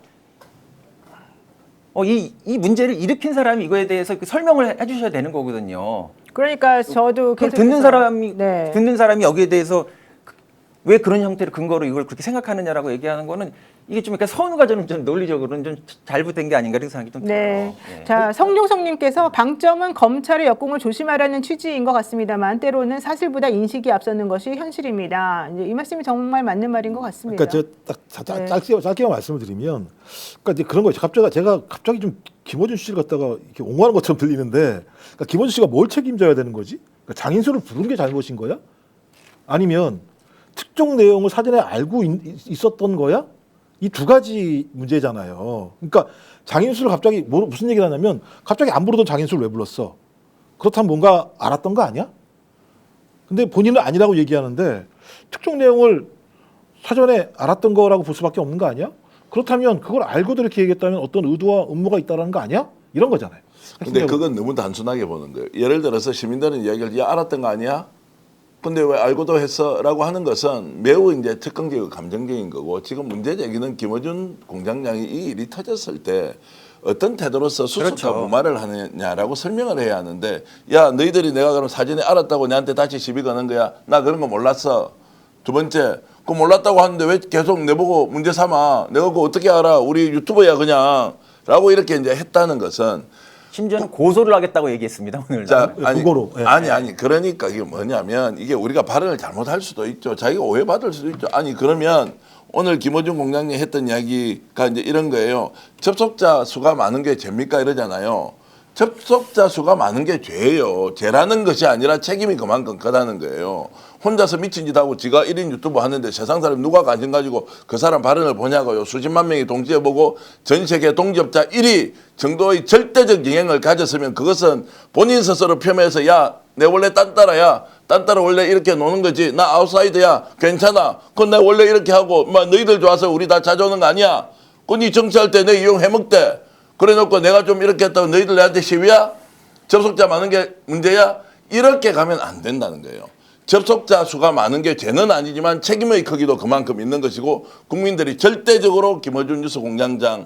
이 문제를 일으킨 사람이 이거에 대해서 설명을 해주셔야 되는 거거든요. 그러니까 저도 그럼 계속해서 듣는 사람이 여기에 대해서 왜 그런 형태로 근거로 이걸 그렇게 생각하느냐라고 얘기하는 거는 이게 좀 약간 선우가 좀 논리적으로는 좀 잘못된 게 아닌가 이런 생각이 좀 네. 들어요. 네. 자, 성종성님께서 방점은 검찰의 역공을 조심하라는 취지인 것 같습니다만 때로는 사실보다 인식이 앞서는 것이 현실입니다. 이제 이 말씀이 정말 맞는 말인 것 같습니다. 그러니까 제가 네. 짧게 말씀을 드리면, 그러니까 이제 그런 거죠. 제가 갑자기 좀 김어준 씨를 갖다가 이렇게 옹호하는 것처럼 들리는데, 그러니까 김어준 씨가 뭘 책임져야 되는 거지? 그러니까 장인수를 부른 게 잘못인 거야? 아니면 특정 내용을 사전에 알고 있었던 거야? 이 두 가지 문제잖아요. 그러니까 장인수를 갑자기 무슨 얘기를 하냐면 갑자기 안 부르던 장인수를 왜 불렀어? 그렇다면 뭔가 알았던 거 아니야? 근데 본인은 아니라고 얘기하는데 특정 내용을 사전에 알았던 거라고 볼 수밖에 없는 거 아니야? 그렇다면 그걸 알고도 이렇게 얘기했다면 어떤 의도와 음모가 있다라는 거 아니야? 이런 거잖아요. 근데 그건 너무 단순하게 보는 거예요. 예를 들어서 시민들은 이야기를 야 알았던 거 아니야? 근데 왜 알고도 했어?라고 하는 것은 매우 이제 특징적이고 감정적인 거고 지금 문제 제기는 김어준 공장장이 이 일이 터졌을 때 어떤 태도로서 수습과 그렇죠. 무마를 하느냐라고 설명을 해야 하는데 야 너희들이 내가 그럼 사전에 알았다고 내한테 다시 시비 거는 거야? 나 그런 거 몰랐어. 두 번째 그 몰랐다고 하는데 왜 계속 내보고 문제 삼아? 내가 그거 어떻게 알아? 우리 유튜버야 그냥 라고 이렇게 이제 했다는 것은 심지어는 고소를 하겠다고 얘기했습니다 오늘. 자, 국어로. 예. 아니 그러니까 이게 뭐냐면 이게 우리가 발언을 잘못할 수도 있죠. 자기가 오해받을 수도 있죠. 아니 그러면 오늘 김어준 공장장이 했던 이야기가 이제 이런 거예요. 접속자 수가 많은 게 죄입니까 이러잖아요. 접속자 수가 많은 게 죄예요. 죄라는 것이 아니라 책임이 그만큼 크다는 거예요. 혼자서 미친 짓 하고 지가 1인 유튜브 하는데 세상 사람 누가 관심 가지고 그 사람 발언을 보냐고요. 수십만 명이 동시에 보고 전 세계 동접자 1위 정도의 절대적 영향을 가졌으면 그것은 본인 스스로 폄훼해서 야, 내 원래 딴따라야. 딴따라 원래 이렇게 노는 거지. 나 아웃사이더야. 괜찮아. 그건 내가 원래 이렇게 하고 막 너희들 좋아서 우리 다 찾아오는 거 아니야. 그건 네 정치할 때 내 이용해먹대. 그래 놓고 내가 좀 이렇게 했다고 너희들 내한테 시비야? 접속자 많은 게 문제야? 이렇게 가면 안 된다는 거예요. 접속자 수가 많은 게 죄는 아니지만 책임의 크기도 그만큼 있는 것이고 국민들이 절대적으로 김어준 뉴스 공장장에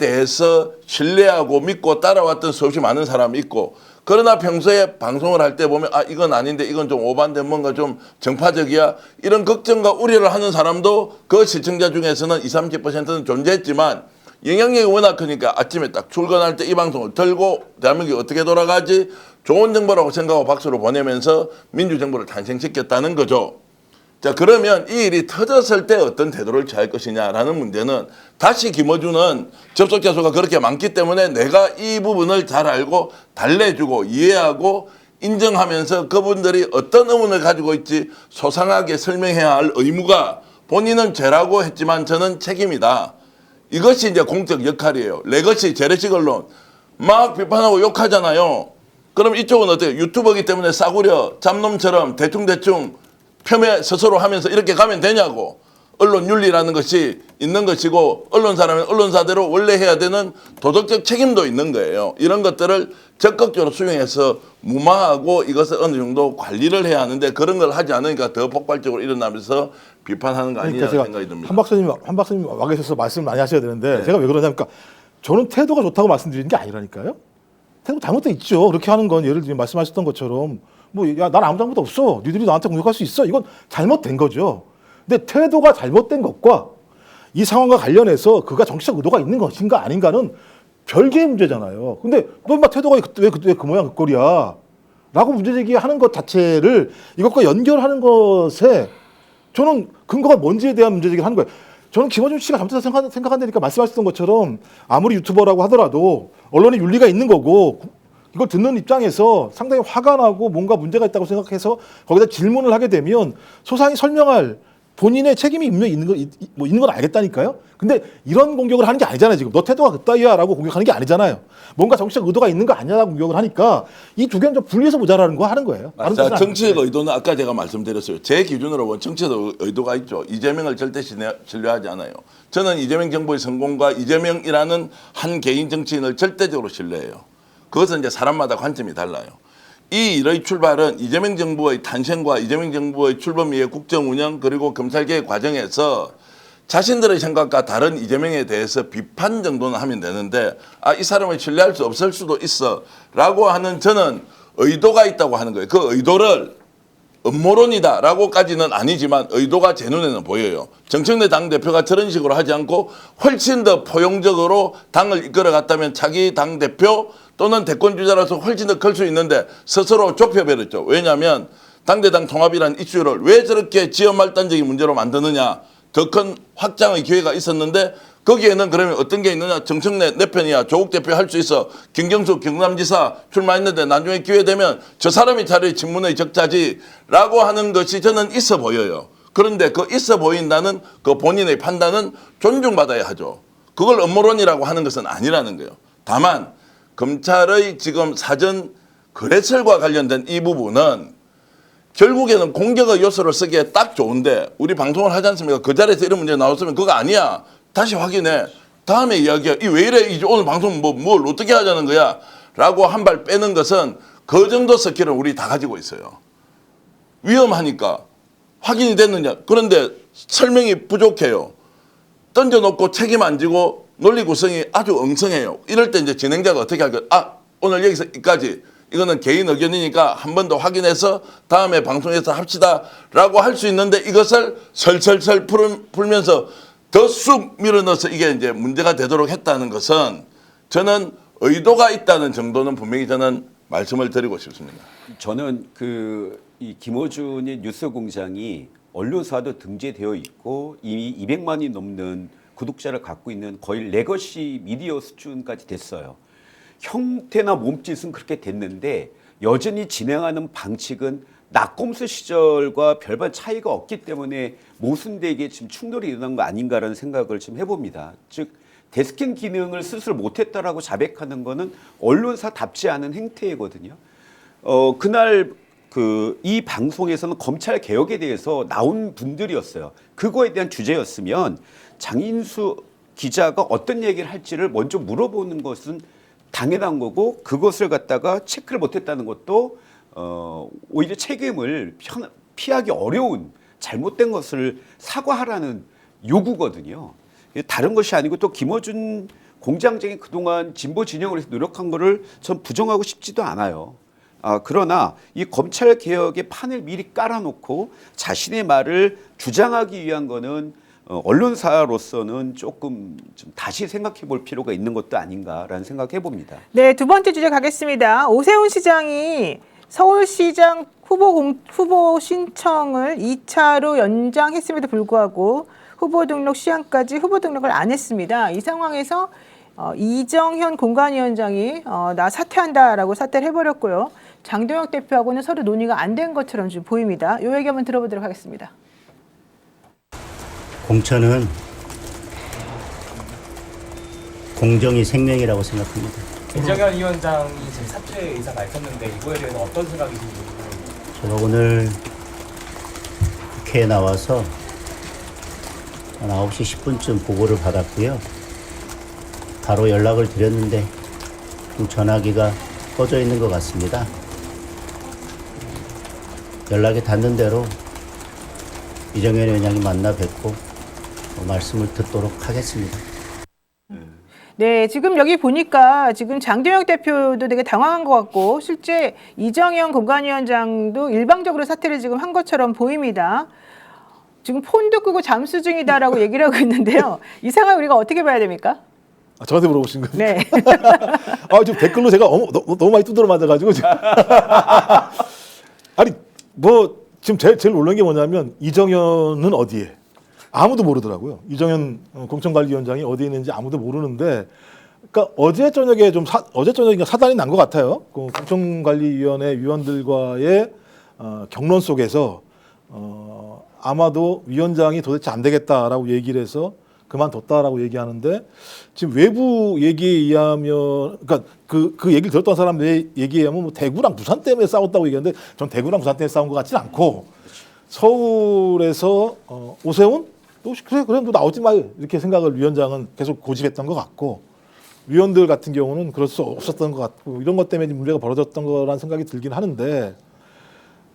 대해서 신뢰하고 믿고 따라왔던 수없이 많은 사람이 있고 그러나 평소에 방송을 할 때 보면 아 이건 아닌데 이건 좀 오반데 뭔가 좀 정파적이야 이런 걱정과 우려를 하는 사람도 그 시청자 중에서는 20, 30%는 존재했지만 영향력이 워낙 크니까 아침에 딱 출근할 때 이 방송을 들고 대한민국이 어떻게 돌아가지 좋은 정보라고 생각하고 박수를 보내면서 민주정부를 탄생시켰다는 거죠. 자, 그러면 이 일이 터졌을 때 어떤 태도를 취할 것이냐라는 문제는 다시 김어준은 접속자 수가 그렇게 많기 때문에 내가 이 부분을 잘 알고 달래주고 이해하고 인정하면서 그분들이 어떤 의문을 가지고 있지 소상하게 설명해야 할 의무가 본인은 죄라고 했지만 저는 책임이다. 이것이 이제 공적 역할이에요. 레거시, 재래식 언론 막 비판하고 욕하잖아요. 그럼 이쪽은 어때요? 유튜버이기 때문에 싸구려, 잡놈처럼 대충대충 폄훼 스스로 하면서 이렇게 가면 되냐고. 언론 윤리라는 것이 있는 것이고 언론사라면 언론사대로 원래 해야 되는 도덕적 책임도 있는 거예요. 이런 것들을 적극적으로 수용해서 무마하고 이것을 어느 정도 관리를 해야 하는데 그런 걸 하지 않으니까 더 폭발적으로 일어나면서 비판하는 거 아니냐 그러니까 생각이 듭니다. 한 박사님 와 계셔서 말씀 많이 하셔야 되는데 제가 왜 그러냐니까 저는 태도가 좋다고 말씀드리는 게 아니라니까요. 태도 잘못돼 있죠. 그렇게 하는 건 예를 들면 말씀하셨던 것처럼 뭐 야 난 아무 잘못 없어. 니들이 나한테 공격할 수 있어. 이건 잘못된 거죠. 근데 태도가 잘못된 것과 이 상황과 관련해서 그가 정치적 의도가 있는 것인가 아닌가는 별개의 문제잖아요. 근데 너 인마 태도가 왜 그 모양 그 꼴이야 라고 문제제기하는 것 자체를 이것과 연결하는 것에 저는 근거가 뭔지에 대한 문제제기를 하는 거예요. 저는 김어준 씨가 잘못했다고 생각한다니까 말씀하셨던 것처럼 아무리 유튜버라고 하더라도 언론에 윤리가 있는 거고 이걸 듣는 입장에서 상당히 화가 나고 뭔가 문제가 있다고 생각해서 거기다 질문을 하게 되면 소상히 설명할 본인의 책임이 분명히 있는 건 알겠다니까요. 근데 이런 공격을 하는 게 아니잖아요. 지금 너 태도가 그따위야라고 공격하는 게 아니잖아요. 뭔가 정치적 의도가 있는 거 아니냐라고 공격을 하니까 이 두 개는 좀 분리해서 보자라는 거 하는 거예요. 자, 정치적 의도는 아까 제가 말씀드렸어요. 제 기준으로 보면 정치적 의도가 있죠. 이재명을 절대 신뢰하지 않아요. 저는 이재명 정부의 성공과 이재명이라는 한 개인 정치인을 절대적으로 신뢰해요. 그것은 이제 사람마다 관점이 달라요. 이 일의 출발은 이재명 정부의 탄생과 이재명 정부의 출범 이후의 국정 운영 그리고 검찰개혁 과정에서 자신들의 생각과 다른 이재명에 대해서 비판 정도는 하면 되는데 이 사람을 신뢰할 수 없을 수도 있어 라고 하는 저는 의도가 있다고 하는 거예요. 그 의도를 음모론이다라고까지는 아니지만 의도가 제 눈에는 보여요. 정청래 당대표가 저런 식으로 하지 않고 훨씬 더 포용적으로 당을 이끌어갔다면 차기 당대표 또는 대권주자로서 훨씬 더 클 수 있는데 스스로 좁혀버렸죠. 왜냐하면 당대당 통합이라는 이슈를 왜 저렇게 지연말단적인 문제로 만드느냐. 더 큰 확장의 기회가 있었는데 거기에는 그러면 어떤 게 있느냐. 정청래 내 편이야. 조국 대표 할 수 있어. 김경수 경남지사 출마했는데 나중에 기회 되면 저 사람이 차라리 친문의 적자지라고 하는 것이 저는 있어 보여요. 그런데 그 있어 보인다는 그 본인의 판단은 존중받아야 하죠. 그걸 음모론이라고 하는 것은 아니라는 거예요. 다만 검찰의 지금 사전 거래설과 관련된 이 부분은 결국에는 공격의 요소를 쓰기에 딱 좋은데 우리 방송을 하지 않습니까? 그 자리에서 이런 문제 나왔으면 그거 아니야. 다시 확인해. 다음에 이야기야. 이 왜 이래? 이제 오늘 방송 뭘 어떻게 하자는 거야? 라고 한 발 빼는 것은 그 정도 스킬은 우리 다 가지고 있어요. 위험하니까. 확인이 됐느냐. 그런데 설명이 부족해요. 던져놓고 책임 안 지고 논리 구성이 아주 엉성해요. 이럴 때 이제 진행자가 어떻게 할까요? 오늘 여기서 여기까지. 이거는 개인 의견이니까 한 번 더 확인해서 다음에 방송에서 합시다라고 할 수 있는데 이것을 설설설 풀면서 더 쑥 밀어넣어서 이게 이제 문제가 되도록 했다는 것은 저는 의도가 있다는 정도는 분명히 저는 말씀을 드리고 싶습니다. 저는 이 김어준의 뉴스공장이 언론사도 등재되어 있고 이미 200만이 넘는 구독자를 갖고 있는 거의 레거시 미디어 수준까지 됐어요. 형태나 몸짓은 그렇게 됐는데 여전히 진행하는 방식은 낙검수 시절과 별반 차이가 없기 때문에 모순되게 지금 충돌이 일어난 거 아닌가라는 생각을 지금 해봅니다. 즉 데스킹 기능을 스스로 못했다라고 자백하는 거는 언론사답지 않은 행태거든요. 그날 이 방송에서는 검찰 개혁에 대해서 나온 분들이었어요. 그거에 대한 주제였으면 장인수 기자가 어떤 얘기를 할지를 먼저 물어보는 것은 당연한 거고 그것을 갖다가 체크를 못했다는 것도 오히려 책임을 피하기 어려운 잘못된 것을 사과하라는 요구거든요. 다른 것이 아니고 또 김어준 공장장이 그동안 진보 진영을 위해서 노력한 거를 전 부정하고 싶지도 않아요. 그러나 이 검찰 개혁의 판을 미리 깔아놓고 자신의 말을 주장하기 위한 거는 언론사로서는 조금 좀 다시 생각해 볼 필요가 있는 것도 아닌가라는 생각해 봅니다. 네, 두 번째 주제 가겠습니다. 오세훈 시장이 서울시장 후보 신청을 2차로 연장했음에도 불구하고 후보 등록 시한까지 후보 등록을 안 했습니다. 이 상황에서 이정현 공관위원장이 나 사퇴한다라고 사퇴를 해버렸고요. 장동혁 대표하고는 서로 논의가 안 된 것처럼 좀 보입니다. 이 얘기 한번 들어보도록 하겠습니다. 공천은 공정이 생명이라고 생각합니다. 이정현 위원장이 지금 사퇴 의사가 있었는데 이거에 대해서 어떤 생각이신지 제가 오늘 국회에 나와서 한 9시 10분쯤 보고를 받았고요. 바로 연락을 드렸는데 좀 전화기가 꺼져 있는 것 같습니다. 연락이 닿는 대로 이정현 위원장이 만나 뵙고 말씀을 듣도록 하겠습니다. 네, 지금 여기 보니까 지금 장동혁 대표도 되게 당황한 것 같고 실제 이정현 공관위원장도 일방적으로 사퇴를 지금 한 것처럼 보입니다. 지금 폰도 끄고 잠수 중이다라고 얘기를 하고 있는데요. 이 상황 우리가 어떻게 봐야 됩니까? 저한테 물어보신 거예요? 네. 지금 댓글로 제가 너무 많이 두드려 맞아가지고 지금. 아니 뭐 지금 제일 놀란 게 뭐냐면 이정현은 어디에? 아무도 모르더라고요. 이정현 공천관리위원장이 어디에 있는지 아무도 모르는데, 그러니까 어제 저녁에 어제 저녁에 사단이 난 것 같아요. 그 공천관리위원회 위원들과의 격론 속에서 아마도 위원장이 도대체 안 되겠다라고 얘기를 해서 그만뒀다라고 얘기하는데, 지금 외부 얘기에 의하면, 그러니까 그 얘기를 들었던 사람 얘기에 의하면 뭐 대구랑 부산 때문에 싸웠다고 얘기하는데, 전 대구랑 부산 때문에 싸운 것 같지는 않고 서울에서 오세훈 또 그래 너 나오지 마 이렇게 생각을 위원장은 계속 고집했던 것 같고, 위원들 같은 경우는 그럴 수 없었던 것 같고, 이런 것 때문에 문제가 벌어졌던 거라는 생각이 들긴 하는데,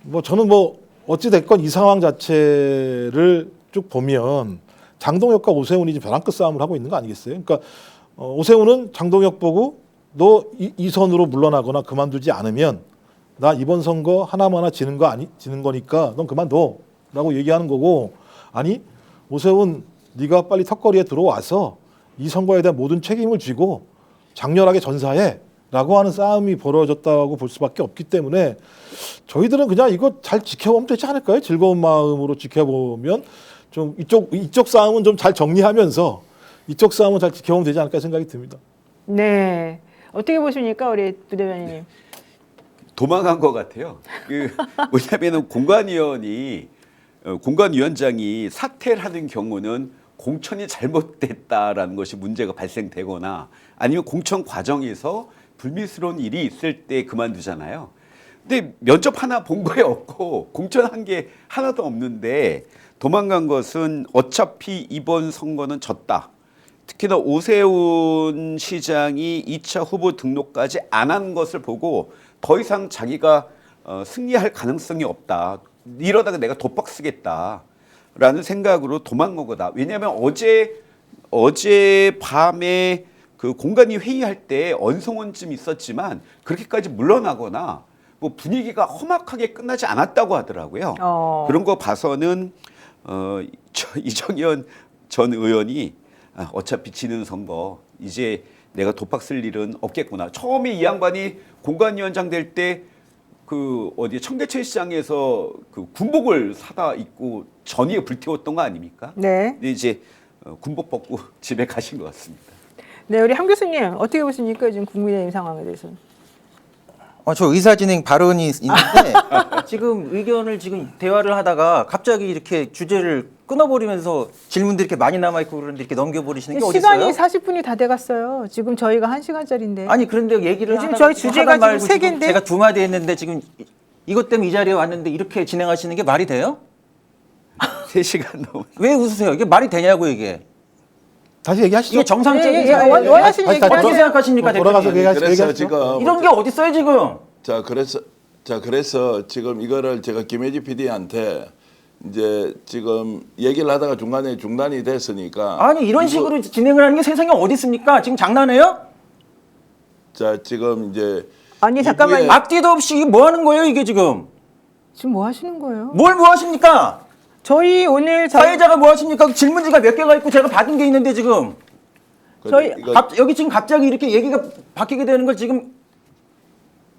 뭐 저는 뭐 어찌 됐건 이 상황 자체를 쭉 보면 장동혁과 오세훈이 지금 벼랑 끝 싸움을 하고 있는 거 아니겠어요? 그러니까 오세훈은 장동혁 보고 너 이 선으로 물러나거나 그만두지 않으면 나 이번 선거 하나마나 지는 거니까 넌 그만둬라고 얘기하는 거고, 아니 오세훈 네가 빨리 턱걸이에 들어와서 이 선거에 대한 모든 책임을 쥐고 장렬하게 전사해라고 하는 싸움이 벌어졌다고 볼 수밖에 없기 때문에 저희들은 그냥 이거 잘 지켜보면 되지 않을까요? 즐거운 마음으로 지켜보면 좀 이쪽 싸움은 좀 잘 정리하면서 이쪽 싸움은 잘 지켜보면 되지 않을까 생각이 듭니다. 네. 어떻게 보십니까, 우리 부대변인님? 도망간 것 같아요. 뭐냐면은 공관위원장이 사퇴를 하는 경우는 공천이 잘못됐다라는 것이 문제가 발생되거나 아니면 공천 과정에서 불미스러운 일이 있을 때 그만두잖아요. 근데 면접 하나 본 거에 없고 공천한 게 하나도 없는데 도망간 것은 어차피 이번 선거는 졌다. 특히나 오세훈 시장이 2차 후보 등록까지 안 한 것을 보고 더 이상 자기가 승리할 가능성이 없다. 이러다가 내가 독박 쓰겠다라는 생각으로 도망간 거다. 왜냐하면 어제 밤에 그 공관위 회의할 때 언성원쯤 있었지만 그렇게까지 물러나거나 뭐 분위기가 험악하게 끝나지 않았다고 하더라고요. 그런 거 봐서는 이정현 전 의원이 어차피 지는 선거 이제 내가 독박 쓸 일은 없겠구나. 처음에 이 양반이 공관위원장 될 때 그 어디 청계천 시장에서 그 군복을 사다 입고 전의에 불태웠던 거 아닙니까? 네. 근데 이제 군복 벗고 집에 가신 것 같습니다. 네, 우리 함 교수님 어떻게 보십니까? 지금 국민의힘 상황에 대해서는. 저 의사진행 발언이 있는데 지금 의견을 지금 대화를 하다가 갑자기 이렇게 주제를 끊어버리면서 질문들이 이렇게 많이 남아있고 그러는데 이렇게 넘겨버리시는 게 어디 시간이 있어요? 40분이 다 돼갔어요. 지금 저희가 1시간짜리인데. 아니 그런데 얘기를 요즘 하다가 저희 주제가 하다 말고 지금 세 지금 개인데? 제가 두 마디 했는데 지금 이것 때문에 이 자리에 왔는데 이렇게 진행하시는 게 말이 돼요? 3시간 넘. 왜 웃으세요? 이게 말이 되냐고 이게. 다시 얘기하시죠. 이게 정상적인 예, 사회예요. 원하시는 다시 얘기 어떻게 하세요. 생각하십니까, 돌아가서 대표님? 얘기하시죠. 그래서 지금 이런 게 어디 있어요 지금? 그래서 지금 이거를 제가 김혜지 PD한테 이제 지금 얘기를 하다가 중간에 중단이 됐으니까 아니 이런 식으로 진행을 하는 게 세상에 어디 있습니까? 지금 장난해요? 자 지금 이제 아니 잠깐만요. 앞뒤도 없이 이게 뭐 하는 거예요 이게 지금? 지금 뭐 하시는 거예요? 뭘 뭐 하십니까? 저희 오늘 사회자가 뭐 하십니까? 질문지가 몇 개가 있고 제가 받은 게 있는데 지금 저희 여기 지금 갑자기 이렇게 얘기가 바뀌게 되는 걸 지금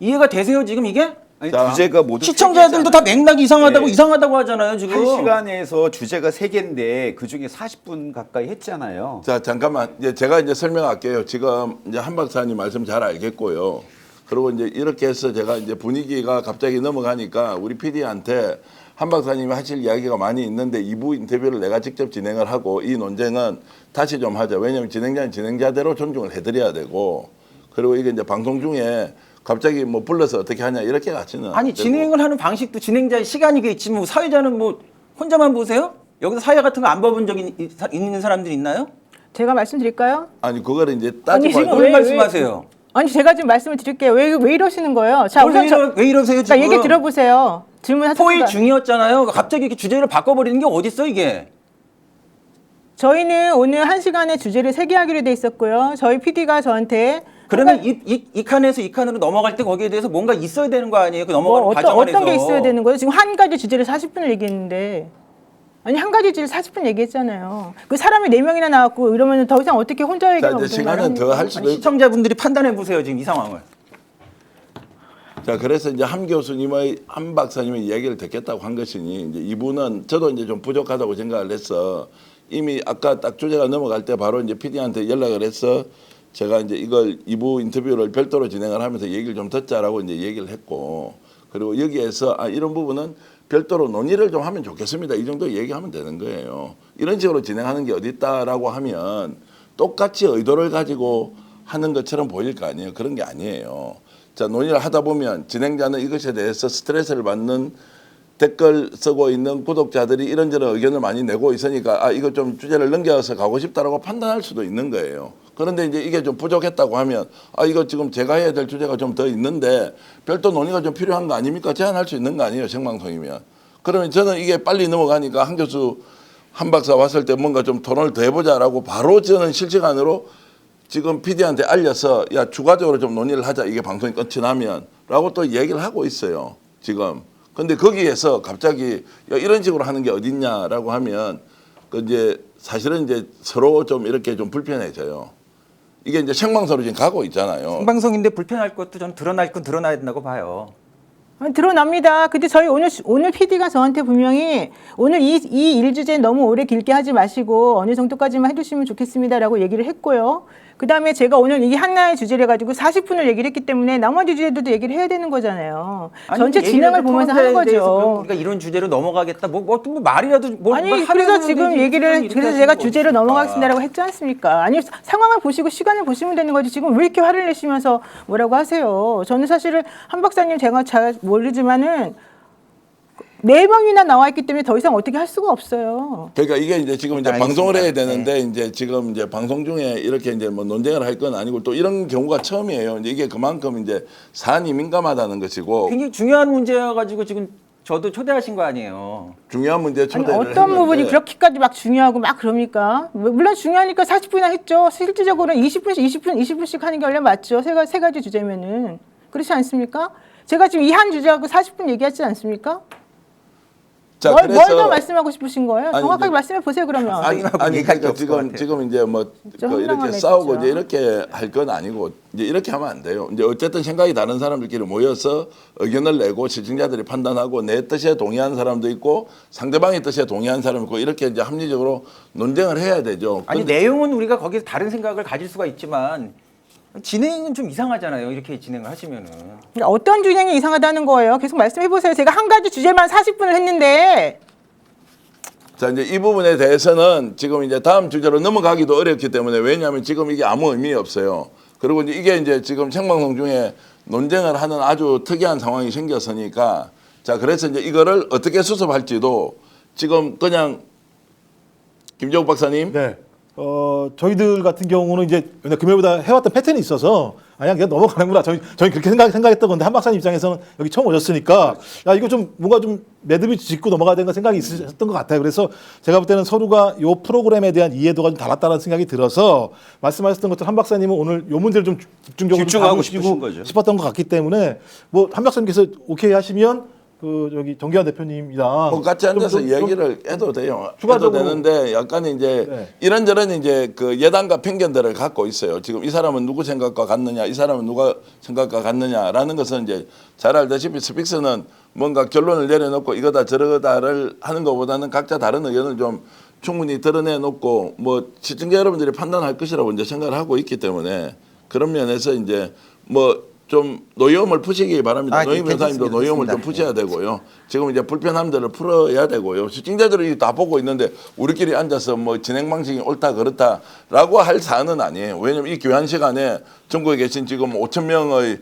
이해가 되세요 지금 이게? 아니, 자, 주제가 모두 시청자들도 다 맥락이 이상하다고 네. 이상하다고 하잖아요 지금. 1시간에서 주제가 3개인데 그중에 40분 가까이 했잖아요. 자 잠깐만 이제 제가 이제 설명할게요. 지금 이제 한 박사님 말씀 잘 알겠고요. 그리고 이제 이렇게 해서 제가 이제 분위기가 갑자기 넘어가니까 우리 PD한테 한 박사님이 하실 이야기가 많이 있는데 2부 인터뷰를 내가 직접 진행을 하고 이 논쟁은 다시 좀 하자. 왜냐하면 진행자는 진행자대로 존중을 해드려야 되고 그리고 이게 이제 방송 중에 갑자기 뭐 불러서 어떻게 하냐 이렇게 같이는 아니 안 되고. 진행을 하는 방식도 진행자의 시간이겠지 뭐 사회자는 뭐 혼자만 보세요? 여기서 사회 같은 거 안 봐본 적이 있는 사람들이 있나요? 제가 말씀드릴까요? 아니 그거를 이제 아니, 따지고 지금 할 뭘 왜- 말씀하세요? 아니 제가 지금 말씀을 드릴게요. 왜 이러시는 거예요? 자, 우선 왜 이러세요 지금? 얘기 들어보세요. 질문하셨습니다. 포위 중이었잖아요. 갑자기 이렇게 주제를 바꿔버리는 게 어딨어 이게? 저희는 오늘 1시간에 주제를 3개 하기로 돼 있었고요. 저희 PD가 저한테 그러면 이 칸에서 이 칸으로 넘어갈 때 거기에 대해서 뭔가 있어야 되는 거 아니에요? 그 넘어가는 뭐 과정 안에서. 어떤 게 있어야 되는 거예요? 지금 한 가지 주제를 40분을 얘기했는데 아니 한 가지 주제를 40분 얘기했잖아요. 그 사람이 4명이나 나왔고 이러면 더 이상 어떻게 혼자 자 얘기하면 이제 시간은 더 할 수도 아니, 있고 시청자분들이 판단해 보세요 지금 이 상황을. 자 그래서 이제 함 교수님의 함 박사님의 이야기를 듣겠다고 한 것이니 이제 이분은 저도 이제 좀 부족하다고 생각을 해서 이미 아까 딱 주제가 넘어갈 때 바로 이제 PD한테 연락을 해서 제가 이제 이걸 2부 인터뷰를 별도로 진행을 하면서 얘기를 좀 듣자라고 이제 얘기를 했고 그리고 여기에서 이런 부분은 별도로 논의를 좀 하면 좋겠습니다. 이 정도 얘기하면 되는 거예요. 이런 식으로 진행하는 게 어디 있다라고 하면 똑같이 의도를 가지고 하는 것처럼 보일 거 아니에요. 그런 게 아니에요. 자, 논의를 하다 보면 진행자는 이것에 대해서 스트레스를 받는 댓글 쓰고 있는 구독자들이 이런저런 의견을 많이 내고 있으니까 이거 좀 주제를 넘겨서 가고 싶다라고 판단할 수도 있는 거예요. 그런데 이제 이게 좀 부족했다고 하면 이거 지금 제가 해야 될 주제가 좀 더 있는데 별도 논의가 좀 필요한 거 아닙니까? 제안할 수 있는 거 아니에요. 생방송이면. 그러면 저는 이게 빨리 넘어가니까 한 교수 한 박사 왔을 때 뭔가 좀 토론을 더 해보자라고 바로 저는 실시간으로 지금 PD한테 알려서 야 추가적으로 좀 논의를 하자. 이게 방송이 끝이 나면 라고 또 얘기를 하고 있어요. 지금. 근데 거기에서 갑자기 야, 이런 식으로 하는 게 어딨냐라고 하면 그 이제 사실은 이제 서로 좀 이렇게 좀 불편해져요. 이게 이제 생방송으로 지금 가고 있잖아요. 생방송인데 불편할 것도 좀 드러날 건 드러나야 된다고 봐요. 드러납니다. 근데 저희 오늘 PD가 저한테 분명히 오늘 이 일 주제 너무 오래 길게 하지 마시고 어느 정도까지만 해주시면 좋겠습니다라고 얘기를 했고요. 그 다음에 제가 오늘 이 하나의 주제를 가지고 40분을 얘기를 했기 때문에 나머지 주제들도 얘기를 해야 되는 거잖아요. 전체 진행을 보면서 하는 거죠. 우리가 이런 주제로 넘어가겠다. 뭐 말이라도 뭘 아니 하려고 그래서 그러는데 지금 이렇게 그래서 하시는 제가 거 주제로 어떡합니까? 넘어가겠습니다라고 했지 않습니까? 아니 상황을 보시고 시간을 보시면 되는 거지 지금 왜 이렇게 화를 내시면서 뭐라고 하세요? 저는 사실은 한 박사님 제가 잘 모르지만은 4명이나 나와 있기 때문에 더 이상 어떻게 할 수가 없어요. 그러니까 이게 이제 지금 이제 알겠습니다. 방송을 해야 되는데 이제 지금 이제 방송 중에 이렇게 이제 뭐 논쟁을 할 건 아니고 또 이런 경우가 처음이에요. 이제 이게 그만큼 이제 사안이 민감하다는 것이고 굉장히 중요한 문제여가지고 지금 저도 초대하신 거 아니에요. 중요한 문제 아니 초대를 어떤 했는데 부분이 그렇게까지 막 중요하고 막 그럽니까? 물론 중요하니까 40분이나 했죠. 실질적으로는 20분씩 하는 게 원래 맞죠. 세 가지 주제면은 그렇지 않습니까? 제가 지금 이 한 주제하고 40분 얘기하지 않습니까? 자, 뭘 그래서 더 말씀하고 싶으신 거예요? 아니, 정확하게 이제- 말씀해 보세요 그러면. 아니 얘기할 게 그러니까 없을 것 같아요. 지금 이제 뭐 좀 이렇게 황당하네, 싸우고 진짜. 이제 이렇게 할 건 아니고 이제 이렇게 하면 안 돼요. 이제 어쨌든 생각이 다른 사람들끼리 모여서 의견을 내고 시청자들이 판단하고 내 뜻에 동의하는 사람도 있고 상대방의 뜻에 동의하는 사람이 있고 이렇게 이제 합리적으로 논쟁을 해야 되죠. 아니 근데 내용은 우리가 거기서 다른 생각을 가질 수가 있지만 진행은 좀 이상하잖아요. 이렇게 진행을 하시면은. 그러니까 어떤 진행이 이상하다는 거예요? 계속 말씀해 보세요. 제가 한 가지 주제만 40분을 했는데 자 이제 이 부분에 대해서는 지금 이제 다음 주제로 넘어가기도 어렵기 때문에 왜냐하면 지금 이게 아무 의미 없어요. 그리고 이제 이게 이제 지금 생방송 중에 논쟁을 하는 아주 특이한 상황이 생겼으니까 자 그래서 이제 이거를 어떻게 수습할지도 지금 그냥 김정욱 박사님 네. 저희들 같은 경우는 이제 금요일보다 해왔던 패턴이 있어서 그냥 넘어가는구나. 저희 그렇게 생각했던 건데 한 박사님 입장에서는 여기 처음 오셨으니까 야 이거 좀 뭔가 좀 매듭이 짚고 넘어가야 되는 생각이 있으셨던 것 같아요. 그래서 제가 볼 때는 서로가 요 프로그램에 대한 이해도가 좀 달랐다는 생각이 들어서 말씀하셨던 것처럼 한 박사님은 오늘 요 문제를 좀 집중적으로 집중하고 다루고 싶으신 거죠. 싶었던 것 같기 때문에 뭐 한 박사님께서 오케이 하시면 그 저기 정기환 대표님이랑 뭐 같이 앉아서 좀 이야기를 해도 돼요. 해도 추가적으로. 되는데 약간 이제 네. 이런저런 이제 그 예단과 편견들을 갖고 있어요. 지금 이 사람은 누구 생각과 같느냐, 이 사람은 누가 생각과 같느냐라는 것은 이제 잘 알다시피 스픽스는 뭔가 결론을 내려놓고 이거다 저러다를 하는 것보다는 각자 다른 의견을 좀 충분히 드러내놓고 뭐 시청자 여러분들이 판단할 것이라고 이제 생각을 하고 있기 때문에 그런 면에서 이제 뭐 좀 노여움을 푸시기 바랍니다. 아, 노임 변호사님도 괜찮습니다. 노여움을 좀 푸셔야 되고요. 지금 이제 불편함들을 풀어야 되고요. 시청자들이 다 보고 있는데 우리끼리 앉아서 뭐 진행 방식이 옳다 그렇다라고 할 사안은 아니에요. 왜냐하면 이 교환 시간에 전국에 계신 지금 5천 명의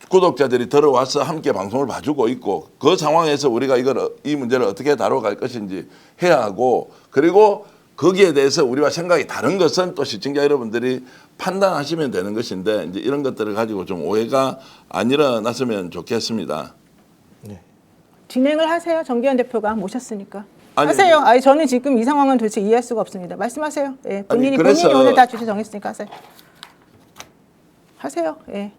구독자들이 들어와서 함께 방송을 봐주고 있고 그 상황에서 우리가 이 문제를 어떻게 다뤄갈 것인지 해야 하고 그리고 거기에 대해서 우리와 생각이 다른 것은 또 시청자 여러분들이 판단하시면 되는 것인데 이제 이런 것들을 가지고 좀 오해가 안 일어났으면 좋겠습니다. 진행을 하세요. 정기현 대표가 모셨으니까. 아니, 하세요. 아니 저는 지금 이 상황은 도대체 이해할 수가 없습니다. 말씀하세요. 예, 본인이 그래서- 오늘 다 주제 정했으니까 하세요. 하세요. 예.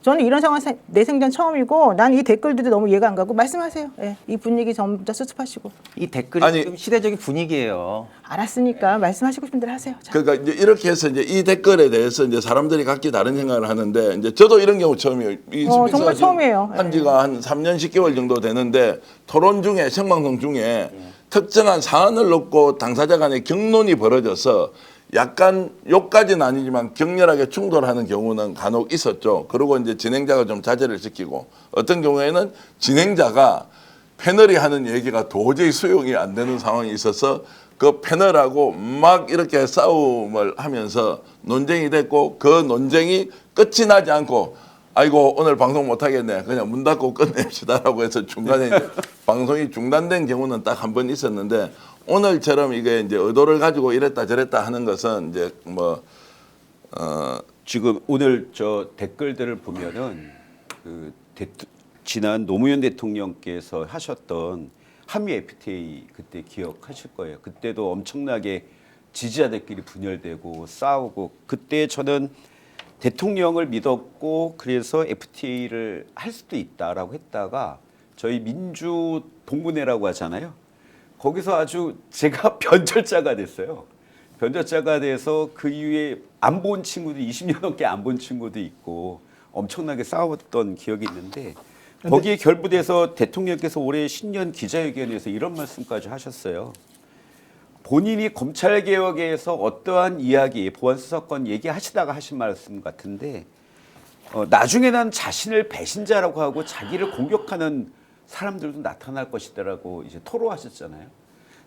저는 이런 상황 내 생전 처음이고 난 이 댓글들도 너무 이해가 안 가고 말씀하세요. 예. 이 분위기 전부 다 수습하시고. 이 댓글이 아니- 지금 시대적인 분위기예요. 알았으니까 말씀하시고 싶은 대로 하세요. 자. 그러니까 이제 이렇게 해서 이제 이 댓글에 대해서 이제 사람들이 각기 다른 생각을 하는데 이제 저도 이런 경우 처음이에요. 이 정말 스피커가 지금 처음이에요. 한 지가 한 3년 10개월 정도 되는데 토론 중에 생방송 중에 특정한 사안을 놓고 당사자 간의 격론이 벌어져서 약간 욕까지는 아니지만 격렬하게 충돌하는 경우는 간혹 있었죠. 그리고 이제 진행자가 좀 자제를 시키고 어떤 경우에는 진행자가 패널이 하는 얘기가 도저히 수용이 안 되는 상황이 있어서 그 패널하고 막 이렇게 싸움을 하면서 논쟁이 됐고 그 논쟁이 끝이 나지 않고 아이고 오늘 방송 못 하겠네 그냥 문 닫고 끝냅시다라고 해서 중간에 이제 방송이 중단된 경우는 딱 한 번 있었는데 오늘처럼 이게 이제 의도를 가지고 이랬다 저랬다 하는 것은 이제 뭐 지금 오늘 저 댓글들을 보면은 그 지난 노무현 대통령께서 하셨던 한미 FTA 그때 기억하실 거예요. 그때도 엄청나게 지지자들끼리 분열되고 싸우고 그때 저는 대통령을 믿었고 그래서 FTA를 할 수도 있다라고 했다가 저희 민주 동문회라고 하잖아요. 거기서 아주 제가 변절자가 됐어요. 변절자가 돼서 그 이후에 안 본 친구도 20년 넘게 안 본 친구도 있고 엄청나게 싸웠던 기억이 있는데 거기에 결부돼서 대통령께서 올해 신년 기자회견에서 이런 말씀까지 하셨어요. 본인이 검찰개혁에서 어떠한 이야기, 보안수사권 얘기하시다가 하신 말씀 같은데 나중에 난 자신을 배신자라고 하고 자기를 공격하는 사람들도 나타날 것이다라고 이제 토로하셨잖아요.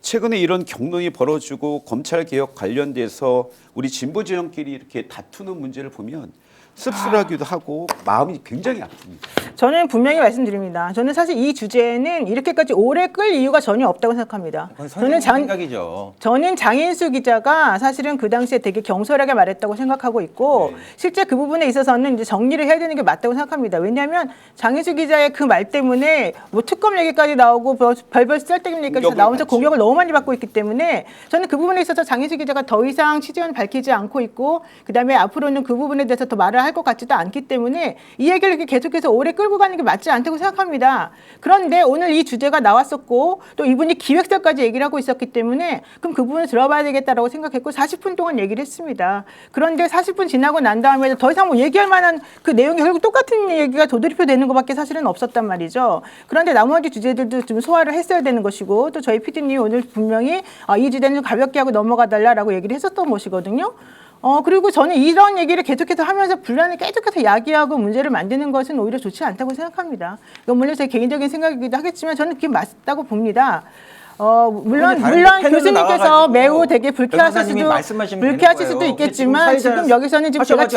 최근에 이런 격론이 벌어지고 검찰개혁 관련돼서 우리 진보 진영끼리 이렇게 다투는 문제를 보면 씁쓸하기도 하고 마음이 굉장히 아픕니다. 저는 분명히 말씀드립니다. 저는 사실 이 주제는 이렇게까지 오래 끌 이유가 전혀 없다고 생각합니다. 저는 생각이죠. 저는 장인수 기자가 사실은 그 당시에 되게 경솔하게 말했다고 생각하고 있고 실제 그 부분에 있어서는 이제 정리를 해야 되는 게 맞다고 생각합니다. 왜냐하면 장인수 기자의 그 말 때문에 뭐 특검 얘기까지 나오고 별별 쓸데없는 얘기까지 나오면서 공격을 너무 많이 받고 있기 때문에 저는 그 부분에 있어서 장인수 기자가 더 이상 취지는 밝히지 않고 있고 그다음에 앞으로는 그 부분에 대해서 더 말을 할 것 같지도 않기 때문에 이 얘기를 이렇게 계속해서 오래 끌고 가는 게 맞지 않다고 생각합니다. 그런데 오늘 이 주제가 나왔었고 또 이분이 기획서까지 얘기를 하고 있었기 때문에 그럼 그 부분을 들어봐야 되겠다라고 생각했고 40분 동안 얘기를 했습니다. 그런데 40분 지나고 난 다음에 더 이상 뭐 얘기할 만한 그 내용이 결국 똑같은 얘기가 도돌이표되는 것밖에 사실은 없었단 말이죠. 그런데 나머지 주제들도 좀 소화를 했어야 되는 것이고 또 저희 PD님이 오늘 분명히 이 주제는 좀 가볍게 하고 넘어가달라라고 얘기를 했었던 것이거든요. 그리고 저는 이런 얘기를 계속해서 하면서 분란을 계속해서 야기하고 문제를 만드는 것은 오히려 좋지 않다고 생각합니다. 이건 물론 제 개인적인 생각이기도 하겠지만 저는 그게 맞다고 봅니다. 물론 교수님께서 매우 되게 불쾌하실 수도 있겠지만 지금 여기서는 지금 제가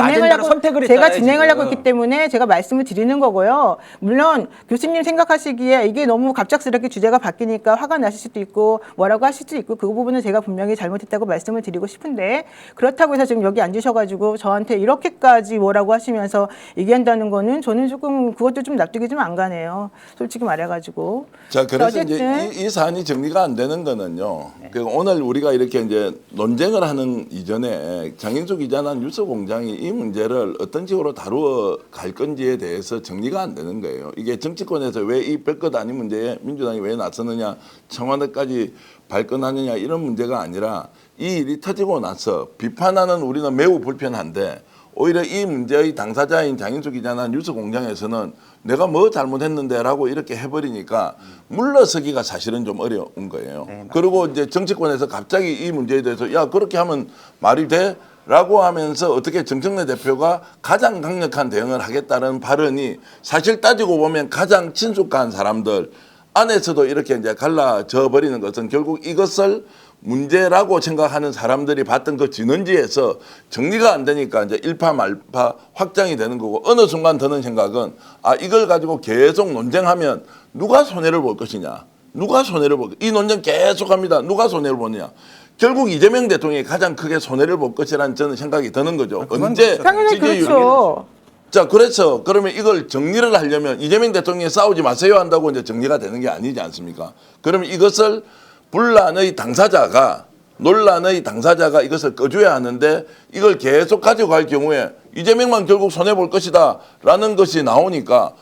진행하려고 있기 때문에 제가 말씀을 드리는 거고요. 물론 교수님 생각하시기에 이게 너무 갑작스럽게 주제가 바뀌니까 화가 나실 수도 있고 뭐라고 하실 수도 있고 그 부분은 제가 분명히 잘못했다고 말씀을 드리고 싶은데 그렇다고 해서 지금 여기 앉으셔가지고 저한테 이렇게까지 뭐라고 하시면서 얘기한다는 거는 저는 조금 그것도 좀 납득이 좀 안 가네요. 솔직히 말해가지고. 자 그래서 어쨌든 이제 이 사안이 정리 이해가 안 되는 거는요. 그 오늘 우리가 이렇게 이제 논쟁을 하는 이전에 장인수 기자나 뉴스공장이 이 문제를 어떤 식으로 다루어 갈 건지에 대해서 정리가 안 되는 거예요. 이게 정치권에서 왜 이 별것 아닌 문제에 민주당이 왜 나서느냐, 청와대까지 발끈하느냐 이런 문제가 아니라 이 일이 터지고 나서 비판하는 우리는 매우 불편한데 오히려 이 문제의 당사자인 장인수 기자나 뉴스공장에서는 내가 뭐 잘못했는데라고 이렇게 해버리니까 물러서기가 사실은 좀 어려운 거예요. 네, 그리고 이제 정치권에서 갑자기 이 문제에 대해서 야 그렇게 하면 말이 돼? 라고 하면서 어떻게 정청래 대표가 가장 강력한 대응을 하겠다는 발언이 사실 따지고 보면 가장 친숙한 사람들 안에서도 이렇게 이제 갈라져 버리는 것은 결국 이것을 문제라고 생각하는 사람들이 봤던 그 진원지에서 정리가 안 되니까 이제 일파말파 확장이 되는 거고 어느 순간 드는 생각은 아 이걸 가지고 계속 논쟁하면 누가 손해를 볼 것이냐, 누가 손해를 볼, 이 논쟁 계속합니다. 누가 손해를 보느냐. 결국 이재명 대통령이 가장 크게 손해를 볼 것이라는 저는 생각이 드는 거죠. 언제 당연히 그렇죠. 자, 그래서 그러면 이걸 정리를 하려면 이재명 대통령이 싸우지 마세요 한다고 이제 정리가 되는 게 아니지 않습니까? 그러면 이것을 분란의 당사자가 논란의 당사자가 이것을 꺼줘야 하는데 이걸 계속 가지고 갈 경우에 이재명만 결국 손해볼 것이다 라는 것이 나오니까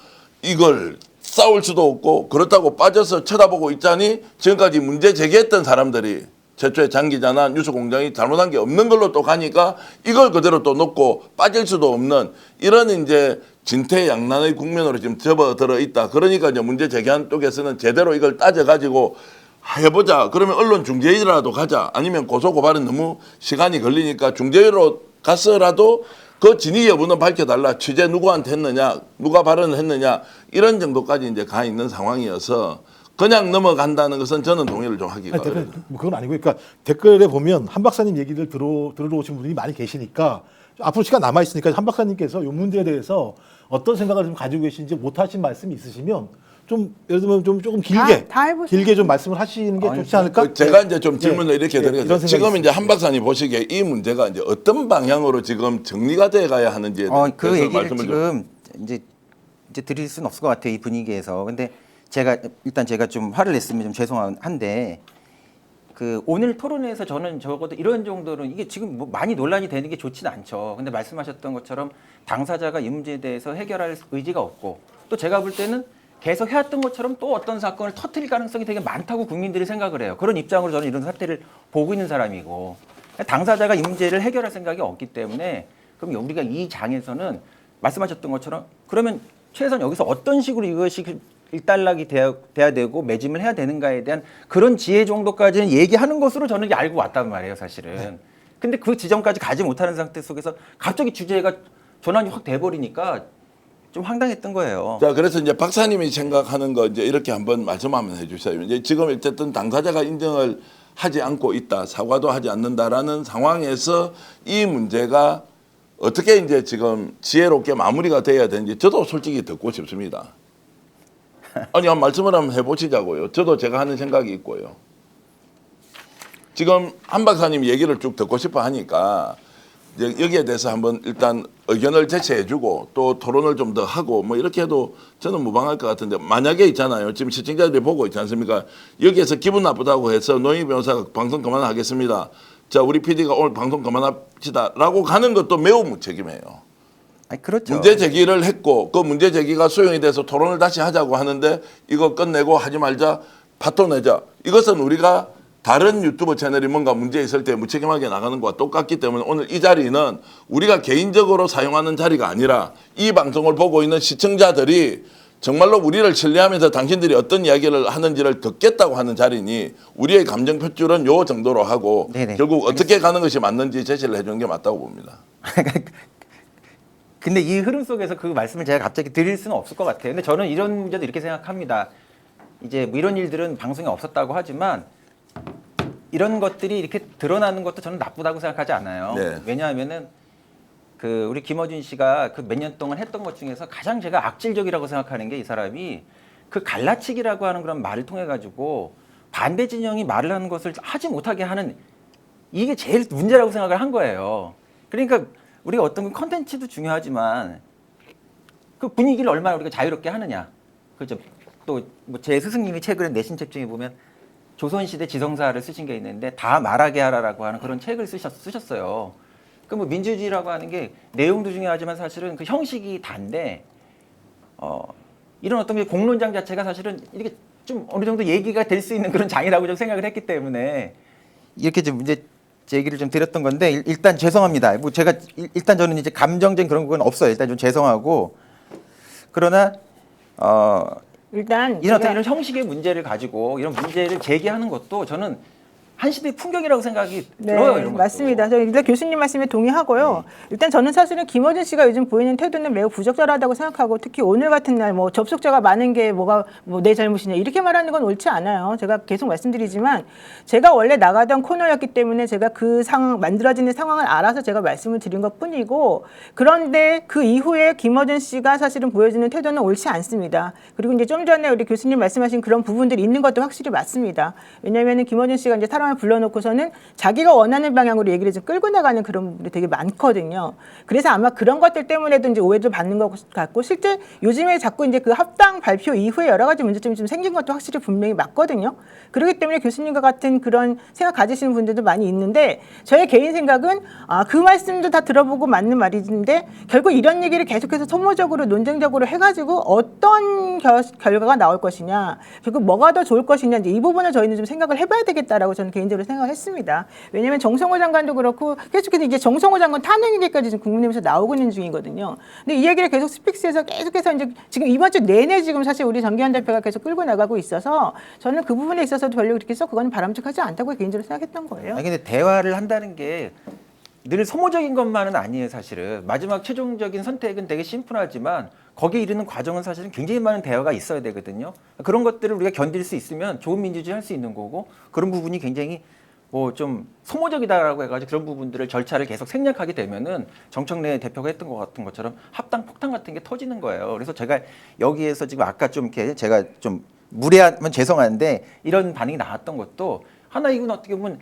이걸 싸울 수도 없고 그렇다고 빠져서 쳐다보고 있자니 지금까지 문제 제기했던 사람들이 최초에 장 기자나 뉴스공장이 잘못한 게 없는 걸로 또 가니까 이걸 그대로 또 놓고 빠질 수도 없는 이런 이제 진퇴양난의 국면으로 지금 접어들어 있다. 그러니까 이제 문제 제기한 쪽에서는 제대로 이걸 따져가지고 해보자. 그러면 언론 중재위라도 가자. 아니면 고소고발은 너무 시간이 걸리니까 중재위로 가서라도 그 진위 여부는 밝혀달라. 취재 누구한테 했느냐, 누가 발언을 했느냐 이런 정도까지 이제 가 있는 상황이어서 그냥 넘어간다는 것은 저는 동의를 좀 하기가 아니, 어려워요. 뭐 그건 아니고, 그러니까 댓글에 보면 한 박사님 얘기를 들으러 오신 분들이 많이 계시니까 앞으로 시간 남아 있으니까 한 박사님께서 이 문제에 대해서 어떤 생각을 좀 가지고 계신지 못하신 말씀이 있으시면 좀 예를 들면 좀 조금 길게 다 해보세요. 길게 좀 말씀을 하시는 게 좋지 않을까? 제가 이제 좀 질문을 이렇게 이런 드리겠습니다. 생각이 지금 이제 있습니다. 한 박사님 보시기에 이 문제가 이제 어떤 방향으로 지금 정리가 돼 가야 하는지에 대해서 그 얘기를 말씀을 좀. 지금 이제 드릴 수는 없을 것 같아요, 이 분위기에서. 근데 제가 좀 화를 냈으면 좀 죄송한데 그 오늘 토론회에서 저는 적어도 이런 정도는 이게 지금 뭐 많이 논란이 되는 게 좋지는 않죠. 근데 말씀하셨던 것처럼 당사자가 이 문제에 대해서 해결할 의지가 없고 또 제가 볼 때는 계속 해왔던 것처럼 또 어떤 사건을 터뜨릴 가능성이 되게 많다고 국민들이 생각을 해요. 그런 입장으로 저는 이런 사태를 보고 있는 사람이고 당사자가 이 문제를 해결할 생각이 없기 때문에 그럼 우리가 이 장에서는 말씀하셨던 것처럼 그러면 최소한 여기서 어떤 식으로 이것이 일단락이 돼야 되고 매짐을 해야 되는가에 대한 그런 지혜 정도까지는 얘기하는 것으로 저는 알고 왔단 말이에요, 사실은. 근데 그 지점까지 가지 못하는 상태 속에서 갑자기 주제가 전환이 확 돼버리니까 좀 황당했던 거예요. 자, 그래서 이제 박사님이 생각하는 거 이제 이렇게 한번 말씀 한번 해주세요. 이제 지금 어쨌든 당사자가 인정을 하지 않고 있다, 사과도 하지 않는다라는 상황에서 이 문제가 어떻게 이제 지금 지혜롭게 마무리가 돼야 되는지 저도 솔직히 듣고 싶습니다. 아니, 한 말씀을 한번 해보시자고요. 저도 제가 하는 생각이 있고요. 지금 한 박사님 얘기를 쭉 듣고 싶어 하니까 여기에 대해서 한번 일단 의견을 제시해주고 또 토론을 좀 더 하고 뭐 이렇게 해도 저는 무방할 것 같은데 만약에 있잖아요. 지금 시청자들이 보고 있지 않습니까? 여기에서 기분 나쁘다고 해서 노희 변호사가 방송 그만하겠습니다. 자, 우리 PD가 오늘 방송 그만합시다라고 가는 것도 매우 무책임해요. 아니, 그렇죠. 문제 제기를 했고 그 문제 제기가 소용이 돼서 토론을 다시 하자고 하는데 이거 끝내고 하지 말자, 파토 내자. 이것은 우리가 다른 유튜브 채널이 뭔가 문제 있을 때 무책임하게 나가는 것과 똑같기 때문에 오늘 이 자리는 우리가 개인적으로 사용하는 자리가 아니라 이 방송을 보고 있는 시청자들이 정말로 우리를 신뢰하면서 당신들이 어떤 이야기를 하는지를 듣겠다고 하는 자리니 우리의 감정 표출은 요 정도로 하고 네네. 결국 어떻게 가는 것이 맞는지 제시를 해주는 게 맞다고 봅니다. 근데 이 흐름 속에서 그 말씀을 제가 갑자기 드릴 수는 없을 것 같아요. 근데 저는 이런 문제도 이렇게 생각합니다. 이제 뭐 이런 일들은 방송에 없었다고 하지만 이런 것들이 이렇게 드러나는 것도 저는 나쁘다고 생각하지 않아요. 네. 왜냐하면은 그 우리 김어준 씨가 그 몇 년 동안 했던 것 중에서 가장 제가 악질적이라고 생각하는 게 이 사람이 그 갈라치기라고 하는 그런 말을 통해 가지고 반대 진영이 말을 하는 것을 하지 못하게 하는 이게 제일 문제라고 생각을 한 거예요. 그러니까 우리가 어떤 컨텐츠도 중요하지만 그 분위기를 얼마나 우리가 자유롭게 하느냐. 그렇죠. 또 뭐 제 스승님이 최근에 내신 책 중에 보면 조선시대 지성사를 쓰신 게 있는데 다 말하게 하라라고 하는 그런 책을 쓰셨어요. 그 뭐 민주주의라고 하는 게 내용도 중요하지만 사실은 그 형식이 다인데 이런 어떤 게 공론장 자체가 사실은 이렇게 좀 어느 정도 얘기가 될 수 있는 그런 장이라고 좀 생각을 했기 때문에 이렇게 좀 문제 제기를 좀 드렸던 건데 일단 죄송합니다. 뭐 제가 일단 저는 이제 감정적인 그런 건 없어요. 일단 좀 죄송하고 그러나 일단 이런 제가- 어떤 이런 형식의 문제를 가지고 이런 문제를 제기하는 것도 저는 한 시대의 풍경이라고 생각이 들어요. 이런 것도. 맞습니다. 저 일단 교수님 말씀에 동의하고요. 일단 저는 사실은 김어준 씨가 요즘 보이는 태도는 매우 부적절하다고 생각하고 특히 오늘 같은 날 뭐 접속자가 많은 게 뭐가 뭐 내 잘못이냐 이렇게 말하는 건 옳지 않아요. 제가 계속 말씀드리지만 제가 원래 나가던 코너였기 때문에 제가 그 상황 만들어지는 상황을 알아서 제가 말씀을 드린 것뿐이고 그런데 그 이후에 김어준 씨가 사실은 보여주는 태도는 옳지 않습니다. 그리고 이제 좀 전에 우리 교수님 말씀하신 그런 부분들이 있는 것도 확실히 맞습니다. 왜냐하면 김어준 씨가 이제 사람을 불러놓고서는 자기가 원하는 방향으로 얘기를 좀 끌고 나가는 그런 부분이 되게 많거든요. 그래서 아마 그런 것들 때문에도 이제 오해를 받는 것 같고 실제 요즘에 자꾸 이제 그 합당 발표 이후에 여러 가지 문제점이 좀 생긴 것도 확실히 분명히 맞거든요. 그렇기 때문에 교수님과 같은 그런 생각 가지시는 분들도 많이 있는데 저의 개인 생각은 그 말씀도 다 들어보고 맞는 말인데 결국 이런 얘기를 계속해서 소모적으로 논쟁적으로 해가지고 어떤 결과가 나올 것이냐 결국 뭐가 더 좋을 것이냐 이제 이 부분을 저희는 좀 생각을 해봐야 되겠다라고 저는 개인적으로 생각을 했습니다. 왜냐하면 정성호 장관도 그렇고 계속해서 이제 정성호 장관 탄핵 얘기까지 지금 국민의힘에서 나오고 있는 중이거든요. 근데 이 얘기를 계속 스픽스에서 계속해서 이제 지금 이번 주 내내 지금 사실 우리 정기현 대표가 계속 끌고 나가고 있어서 저는 그 부분에 있어서도 별로 그렇게 써 그건 바람직하지 않다고 개인적으로 생각했던 거예요. 아니 근데 대화를 한다는 게 늘 소모적인 것만은 아니에요. 사실은 마지막 최종적인 선택은 되게 심플하지만 거기에 이르는 과정은 사실은 굉장히 많은 대화가 있어야 되거든요. 그런 것들을 우리가 견딜 수 있으면 좋은 민주주의 할 수 있는 거고 그런 부분이 굉장히 뭐 좀 소모적이다라고 해가지고 그런 부분들을 절차를 계속 생략하게 되면은 정청래 대표가 했던 것 같은 것처럼 합당 폭탄 같은 게 터지는 거예요. 그래서 제가 여기에서 지금 아까 좀 이렇게 제가 좀 무례하면 죄송한데 이런 반응이 나왔던 것도 하나 이건 어떻게 보면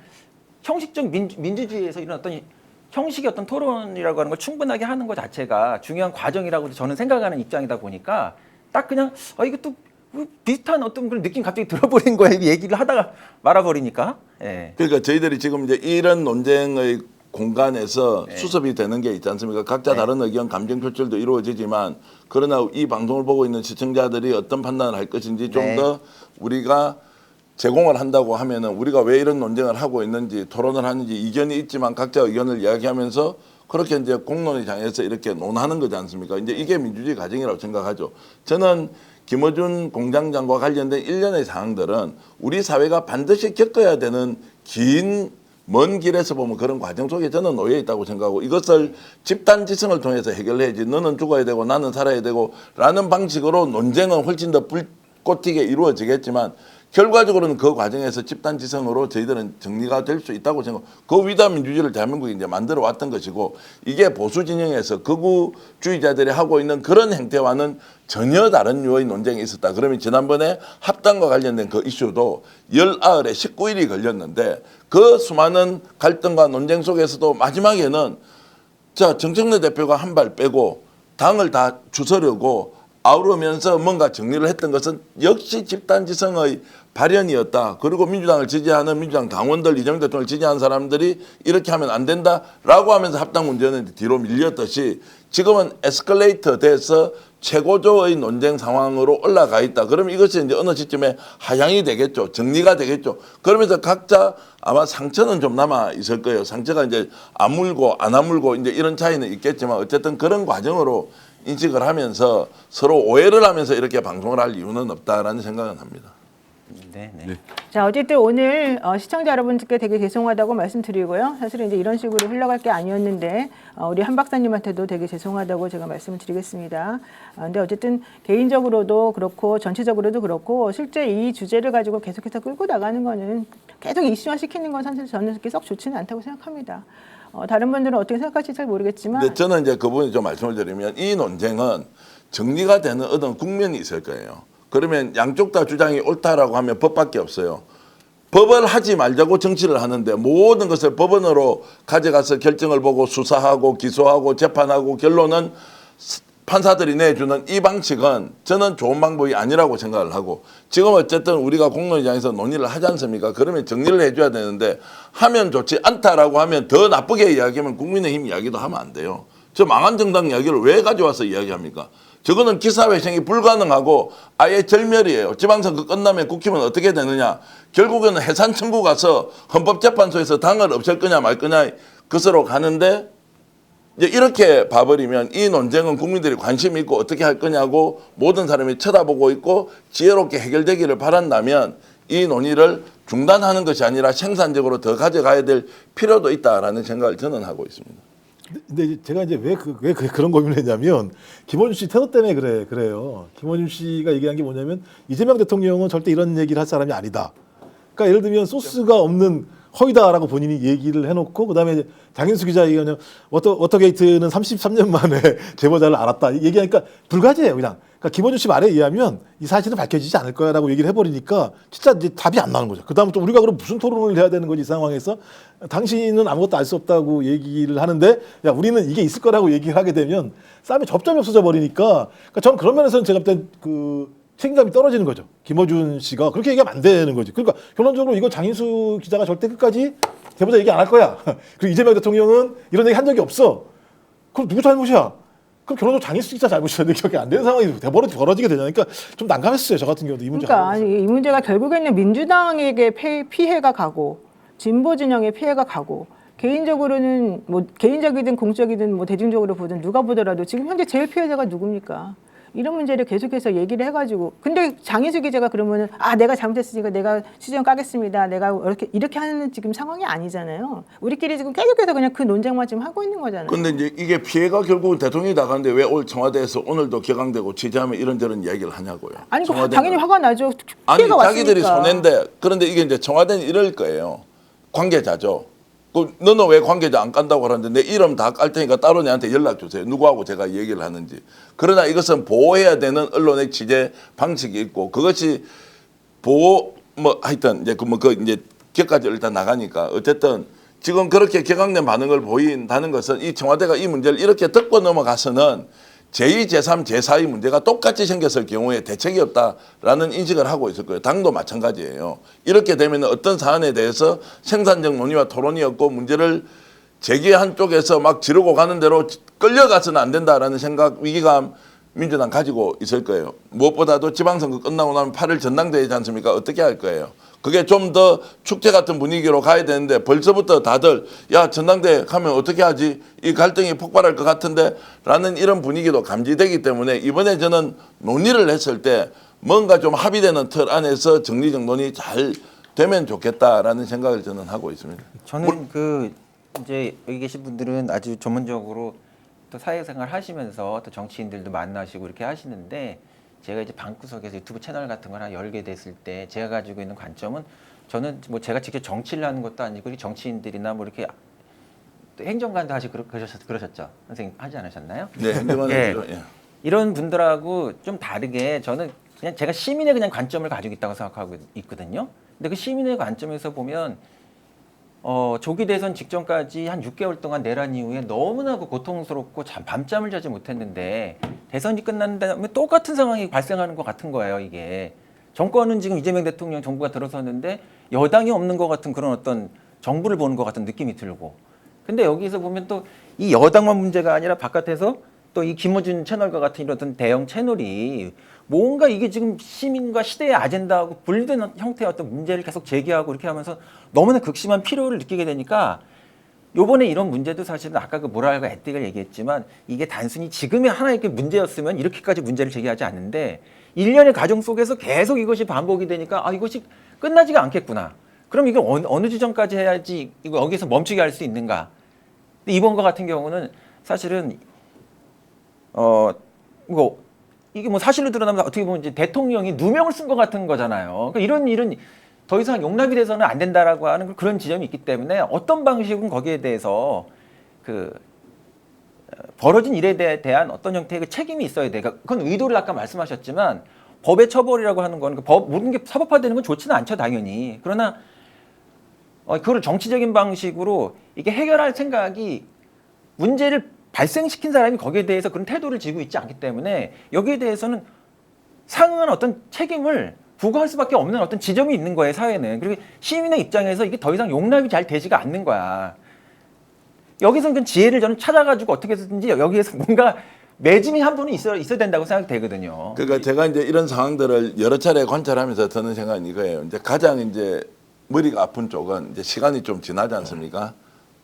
형식적 민주주의에서 이런 어떤 형식의 어떤 토론이라고 하는 걸 충분하게 하는 것 자체가 중요한 과정이라고 저는 생각하는 입장이다 보니까 딱 그냥 이것도 비슷한 어떤 그런 느낌 갑자기 들어버린 거예요. 얘기를 하다가 말아버리니까. 예. 그러니까 저희들이 지금 이제 이런 논쟁의 공간에서 수습이 되는 게 있지 않습니까? 각자 다른 의견, 감정 표출도 이루어지지만 그러나 이 방송을 보고 있는 시청자들이 어떤 판단을 할 것인지 좀 더 우리가 제공을 한다고 하면은 우리가 왜 이런 논쟁을 하고 있는지 토론을 하는지 이견이 있지만 각자 의견을 이야기하면서 그렇게 이제 공론의 장에서 이렇게 논하는 거지 않습니까? 이제 이게 민주주의 과정이라고 생각하죠. 저는 김어준 공장장과 관련된 일련의 사항들은 우리 사회가 반드시 겪어야 되는 먼 길에서 보면 그런 과정 속에 저는 놓여 있다고 생각하고 이것을 집단지성을 통해서 해결해야지 너는 죽어야 되고 나는 살아야 되고 라는 방식으로 논쟁은 훨씬 더 불꽃 튀게 이루어지겠지만 결과적으로는 그 과정에서 집단지성으로 저희들은 정리가 될 수 있다고 생각하고 그 위대한 민주주의를 대한민국이 이제 만들어 왔던 것이고 이게 보수 진영에서 극우주의자들이 하고 있는 그런 행태와는 전혀 다른 류의 논쟁이 있었다. 그러면 지난번에 합당과 관련된 그 이슈도 열흘에 19일이 걸렸는데 그 수많은 갈등과 논쟁 속에서도 마지막에는 정청래 대표가 한 발 빼고 당을 다 주서려고 아우르면서 뭔가 정리를 했던 것은 역시 집단지성의 발현이었다. 그리고 민주당을 지지하는 민주당 당원들, 이재명 대통령을 지지하는 사람들이 이렇게 하면 안 된다라고 하면서 합당 문제는 뒤로 밀렸듯이 지금은 에스컬레이터 돼서 최고조의 논쟁 상황으로 올라가 있다. 그러면 이것이 이제 어느 시점에 하향이 되겠죠. 정리가 되겠죠. 그러면서 각자 아마 상처는 좀 남아 있을 거예요. 상처가 이제 아물고 안 아물고 이제 이런 차이는 있겠지만 어쨌든 그런 과정으로 인식을 하면서 서로 오해를 하면서 이렇게 방송을 할 이유는 없다라는 생각은 합니다. 네. 자, 어쨌든 오늘 시청자 여러분들께 되게 죄송하다고 말씀드리고요. 사실은 이제 이런 식으로 흘러갈 게 아니었는데 우리 한 박사님한테도 되게 죄송하다고 제가 말씀을 드리겠습니다. 근데 어쨌든 개인적으로도 그렇고 전체적으로도 그렇고 실제 이 주제를 가지고 계속해서 끌고 나가는 거는 계속 이슈화 시키는 건 사실 저는 그렇게 썩 좋지는 않다고 생각합니다. 다른 분들은 어떻게 생각할지 잘 모르겠지만 근데 저는 이제 그 부분에 좀 말씀을 드리면 이 논쟁은 정리가 되는 어떤 국면이 있을 거예요. 그러면 양쪽 다 주장이 옳다라고 하면 법밖에 없어요. 법을 하지 말자고 정치를 하는데 모든 것을 법원으로 가져가서 결정을 보고 수사하고 기소하고 재판하고 결론은 판사들이 내주는 이 방식은 저는 좋은 방법이 아니라고 생각을 하고 지금 어쨌든 우리가 공론장에서 논의를 하지 않습니까? 그러면 정리를 해줘야 되는데 하면 좋지 않다라고 하면 더 나쁘게 이야기하면 국민의힘 이야기도 하면 안 돼요. 저 망한 정당 이야기를 왜 가져와서 이야기합니까? 저거는 기사회생이 불가능하고 아예 절멸이에요. 지방선거 끝나면 국힘은 어떻게 되느냐. 결국에는 해산 청구 가서 헌법재판소에서 당을 없앨 거냐 말 거냐 그것으로 가는데 이제 이렇게 봐버리면 이 논쟁은 국민들이 관심 있고 어떻게 할 거냐고 모든 사람이 쳐다보고 있고 지혜롭게 해결되기를 바란다면 이 논의를 중단하는 것이 아니라 생산적으로 더 가져가야 될 필요도 있다라는 생각을 저는 하고 있습니다. 근데 이제 제가 이제 왜 그런 고민을 했냐면 김원준 씨 태도 때문에 그래요. 김원준 씨가 얘기한 게 뭐냐면 이재명 대통령은 절대 이런 얘기를 할 사람이 아니다. 그러니까 예를 들면 소스가 없는 허위다라고 본인이 얘기를 해놓고 그다음에 이제 장인수 기자 얘기하면 워터게이트는 33년 만에 제보자를 알았다 얘기하니까 불가지예요 그냥. 그러니까 김원준 씨 말에 의하면 이 사실은 밝혀지지 않을 거야라고 얘기를 해버리니까 진짜 이제 답이 안 나오는 거죠. 그다음부터 우리가 그럼 무슨 토론을 해야 되는 거지 이 상황에서 당신은 아무것도 알 수 없다고 얘기를 하는데 야 우리는 이게 있을 거라고 얘기를 하게 되면 싸움에 접점이 없어져 버리니까 그러니까 저는 그런 면에서는 제가 볼 땐 그 책임감이 떨어지는 거죠. 김어준 씨가 그렇게 얘기하면 안 되는 거지. 그러니까 결론적으로 이거 장인수 기자가 절대 끝까지 제보자 얘기 안 할 거야. 그리고 이재명 대통령은 이런 얘기 한 적이 없어. 그럼 누구 잘못이야? 그럼 결론적으로 장인수 기자 잘못이었는데 기억이 안 되는 상황이 벌어지게 되냐. 그러니까 좀 난감했어요. 저 같은 경우도 이 문제. 그러니까 이 문제가 결국에는 민주당에게 피해가 가고 진보 진영에 피해가 가고 개인적으로는 뭐 개인적이든 공적이든 뭐 대중적으로 보든 누가 보더라도 지금 현재 제일 피해자가 누굽니까? 이런 문제를 계속해서 얘기를 해가지고 근데 장인수 기자가 그러면은 내가 잘못했으니까 내가 시정 까겠습니다. 내가 이렇게 하는 지금 상황이 아니잖아요. 우리끼리 지금 계속해서 그냥 그 논쟁만 지금 하고 있는 거잖아요. 근데 이제 이게 피해가 결국은 대통령이 나가는데 왜 올 청와대에서 오늘도 격앙되고 취재하면 이런저런 이야기를 하냐고요. 아니 청와대는. 당연히 화가 나죠. 아니 피해가 자기들이 왔으니까. 손해인데 그런데 이게 이제 청와대는 이럴 거예요. 관계자죠. 너는 왜 관계자 안 깐다고 하는데 내 이름 다 깔 테니까 따로 내한테 연락 주세요. 누구하고 제가 얘기를 하는지. 그러나 이것은 보호해야 되는 언론의 취재 방식이 있고 그것이 하여튼 이제 이제 격까지 일단 나가니까 어쨌든 지금 그렇게 격앙된 반응을 보인다는 것은 이 청와대가 이 문제를 이렇게 덮고 넘어가서는 제2, 제3, 제4의 문제가 똑같이 생겼을 경우에 대책이 없다라는 인식을 하고 있을 거예요. 당도 마찬가지예요. 이렇게 되면 어떤 사안에 대해서 생산적 논의와 토론이 없고 문제를 제기한 쪽에서 막 지르고 가는 대로 끌려가서는 안 된다라는 생각, 위기감 민주당 가지고 있을 거예요. 무엇보다도 지방선거 끝나고 나면 8일 전당대회지 않습니까? 어떻게 할 거예요? 그게 좀 더 축제 같은 분위기로 가야 되는데 벌써부터 다들 야 전당대회 가면 어떻게 하지? 이 갈등이 폭발할 것 같은데 라는 이런 분위기도 감지되기 때문에 이번에 저는 논의를 했을 때 뭔가 좀 합의되는 틀 안에서 정리정돈이 잘 되면 좋겠다라는 생각을 저는 하고 있습니다. 저는 이제 여기 계신 분들은 아주 전문적으로 또 사회생활 하시면서 또 정치인들도 만나시고 이렇게 하시는데 제가 이제 방구석에서 유튜브 채널 같은 걸 하나 열게 됐을 때 제가 가지고 있는 관점은 저는 뭐 제가 직접 정치를 하는 것도 아니고 우리 정치인들이나 뭐 이렇게 또 행정관도 그러셨죠. 선생님 하지 않으셨나요? 네, 행정관 예. 이런 분들하고 좀 다르게 저는 그냥 제가 시민의 그냥 관점을 가지고 있다고 생각하고 있거든요. 근데 그 시민의 관점에서 보면 조기 대선 직전까지 한 6개월 동안 내란 이후에 너무나 고통스럽고 밤잠을 자지 못했는데 대선이 끝난 다음에 똑같은 상황이 발생하는 것 같은 거예요. 이게 정권은 지금 이재명 대통령 정부가 들어섰는데 여당이 없는 것 같은 그런 어떤 정부를 보는 것 같은 느낌이 들고 근데 여기서 보면 또 이 여당만 문제가 아니라 바깥에서 또 이 김어준 채널과 같은 이런 대형 채널이 뭔가 이게 지금 시민과 시대의 아젠다하고 분리된 형태의 어떤 문제를 계속 제기하고 이렇게 하면서 너무나 극심한 필요를 느끼게 되니까 요번에 이런 문제도 사실은 아까 그 모랄과 에틱을 얘기했지만 이게 단순히 지금의 하나의 문제였으면 이렇게까지 문제를 제기하지 않는데 1년의 과정 속에서 계속 이것이 반복이 되니까 이것이 끝나지가 않겠구나. 그럼 이게 어느 지점까지 해야지 이거 여기서 멈추게 할 수 있는가. 근데 이번과 같은 경우는 사실은 이게 뭐 사실로 드러나면 어떻게 보면 이제 대통령이 누명을 쓴 것 같은 거잖아요. 그러니까 이런 일은 더 이상 용납이 돼서는 안 된다라고 하는 그런 지점이 있기 때문에 어떤 방식은 거기에 대해서 벌어진 일에 대한 어떤 형태의 그 책임이 있어야 돼. 그러니까 그건 의도를 아까 말씀하셨지만 법의 처벌이라고 하는 건 모든 게 사법화되는 건 좋지는 않죠, 당연히. 그러나 그걸 정치적인 방식으로 이게 해결할 생각이 문제를 발생시킨 사람이 거기에 대해서 그런 태도를 지고 있지 않기 때문에 여기에 대해서는 상응한 어떤 책임을 부과할 수밖에 없는 어떤 지점이 있는 거예요, 사회는. 그리고 시민의 입장에서 이게 더 이상 용납이 잘 되지가 않는 거야. 여기서 그 지혜를 저는 찾아가지고 어떻게 해서든지 여기에서 뭔가 매짐이 한 분은 있어야 된다고 생각되거든요. 그러니까 제가 이제 이런 상황들을 여러 차례 관찰하면서 드는 생각은 이거예요. 이제 가장 이제 머리가 아픈 쪽은 이제 시간이 좀 지나지 않습니까?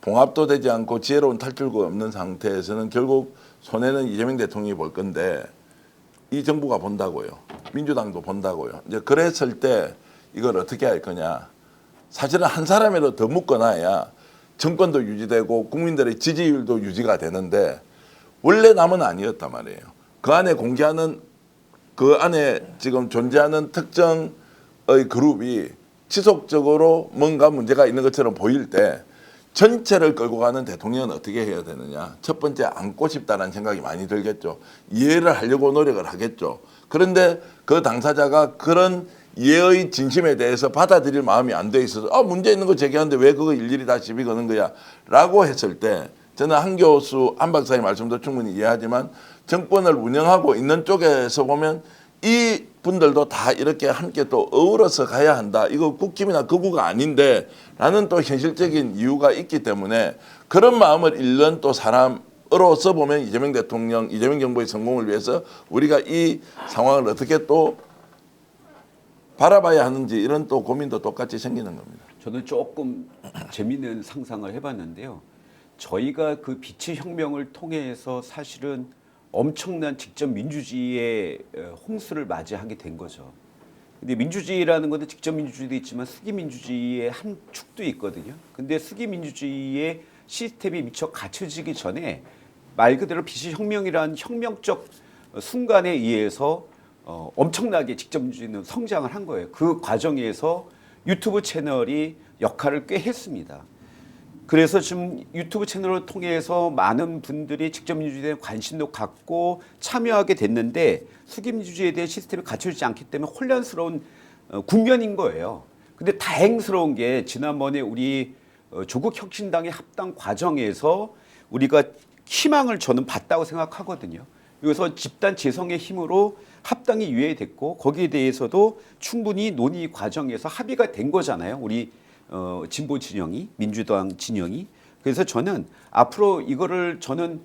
봉합도 되지 않고 지혜로운 탈출구가 없는 상태에서는 결국 손해는 이재명 대통령이 볼 건데 이 정부가 본다고요. 민주당도 본다고요. 이제 그랬을 때 이걸 어떻게 할 거냐. 사실은 한 사람이라도 더 묶어놔야 정권도 유지되고 국민들의 지지율도 유지가 되는데 원래 남은 아니었단 말이에요. 그 안에 공개하는 그 안에 지금 존재하는 특정의 그룹이 지속적으로 뭔가 문제가 있는 것처럼 보일 때 전체를 끌고 가는 대통령은 어떻게 해야 되느냐. 첫 번째 안고 싶다는 생각이 많이 들겠죠. 이해를 하려고 노력을 하겠죠. 그런데 그 당사자가 그런 이해의 진심에 대해서 받아들일 마음이 안 돼 있어서 문제 있는 거 제기하는데 왜 그거 일일이 다 시비 거는 거야 라고 했을 때 저는 한 교수, 한 박사의 말씀도 충분히 이해하지만 정권을 운영하고 있는 쪽에서 보면 이 분들도 다 이렇게 함께 또 어우러서 가야 한다. 이거 국힘이나 극우가 아닌데 라는 또 현실적인 이유가 있기 때문에 그런 마음을 잃는 또 사람으로서 보면 이재명 대통령, 이재명 정부의 성공을 위해서 우리가 이 상황을 어떻게 또 바라봐야 하는지 이런 또 고민도 똑같이 생기는 겁니다. 저는 조금 재미있는 상상을 해봤는데요. 저희가 그 빛의 혁명을 통해서 사실은 엄청난 직접 민주주의의 홍수를 맞이하게 된 거죠. 근데 민주주의라는 것은 직접 민주주의도 있지만 수기 민주주의의 한 축도 있거든요. 근데 수기 민주주의의 시스템이 미처 갖춰지기 전에 말 그대로 빛의 혁명이라는 혁명적 순간에 의해서 엄청나게 직접 민주주의는 성장을 한 거예요. 그 과정에서 유튜브 채널이 역할을 꽤 했습니다. 그래서 지금 유튜브 채널을 통해서 많은 분들이 직접 민주주의에 대한 관심도 갖고 참여하게 됐는데 수기 민주주의에 대한 시스템이 갖춰지지 않기 때문에 혼란스러운 국면인 거예요. 근데 다행스러운 게 지난번에 우리 조국 혁신당의 합당 과정에서 우리가 희망을 저는 봤다고 생각하거든요. 그래서 집단 재성의 힘으로 합당이 유예됐고 거기에 대해서도 충분히 논의 과정에서 합의가 된 거잖아요. 우리 진보 진영이, 민주당 진영이. 그래서 저는 앞으로 이거를 저는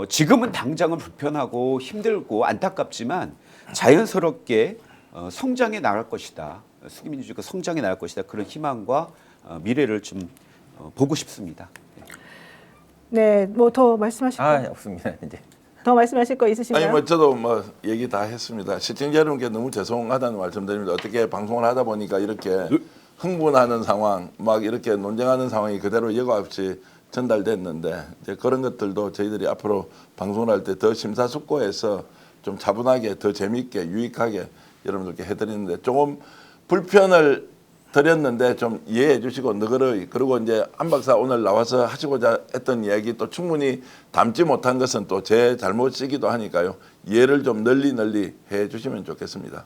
지금은 당장은 불편하고 힘들고 안타깝지만 자연스럽게 성장해 나갈 것이다. 수기민주주의가 성장해 나갈 것이다. 그런 희망과 미래를 좀 보고 싶습니다. 네, 뭐 더 말씀하실 거? 없습니다. 이제. 더 말씀하실 거 있으신가요? 아니 뭐 저도 뭐 얘기 다 했습니다. 시청자 여러분께 너무 죄송하다는 말씀드립니다. 어떻게 방송을 하다 보니까 이렇게 흥분하는 상황, 막 이렇게 논쟁하는 상황이 그대로 여과 없이 전달됐는데 이제 그런 것들도 저희들이 앞으로 방송을 할 때 더 심사숙고해서 좀 차분하게 더 재미있게 유익하게 여러분들께 해드리는데 조금 불편을 드렸는데 좀 이해해 주시고 너그러이 그리고 이제 안 박사 오늘 나와서 하시고자 했던 이야기 또 충분히 담지 못한 것은 또 제 잘못이기도 하니까요. 이해를 좀 널리 해 주시면 좋겠습니다.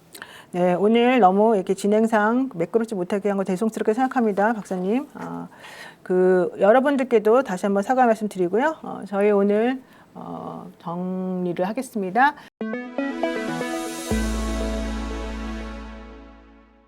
네, 오늘 너무 이렇게 진행상 매끄럽지 못하게 한 거 죄송스럽게 생각합니다, 박사님. 그 여러분들께도 다시 한번 사과 말씀드리고요. 저희 오늘 정리를 하겠습니다.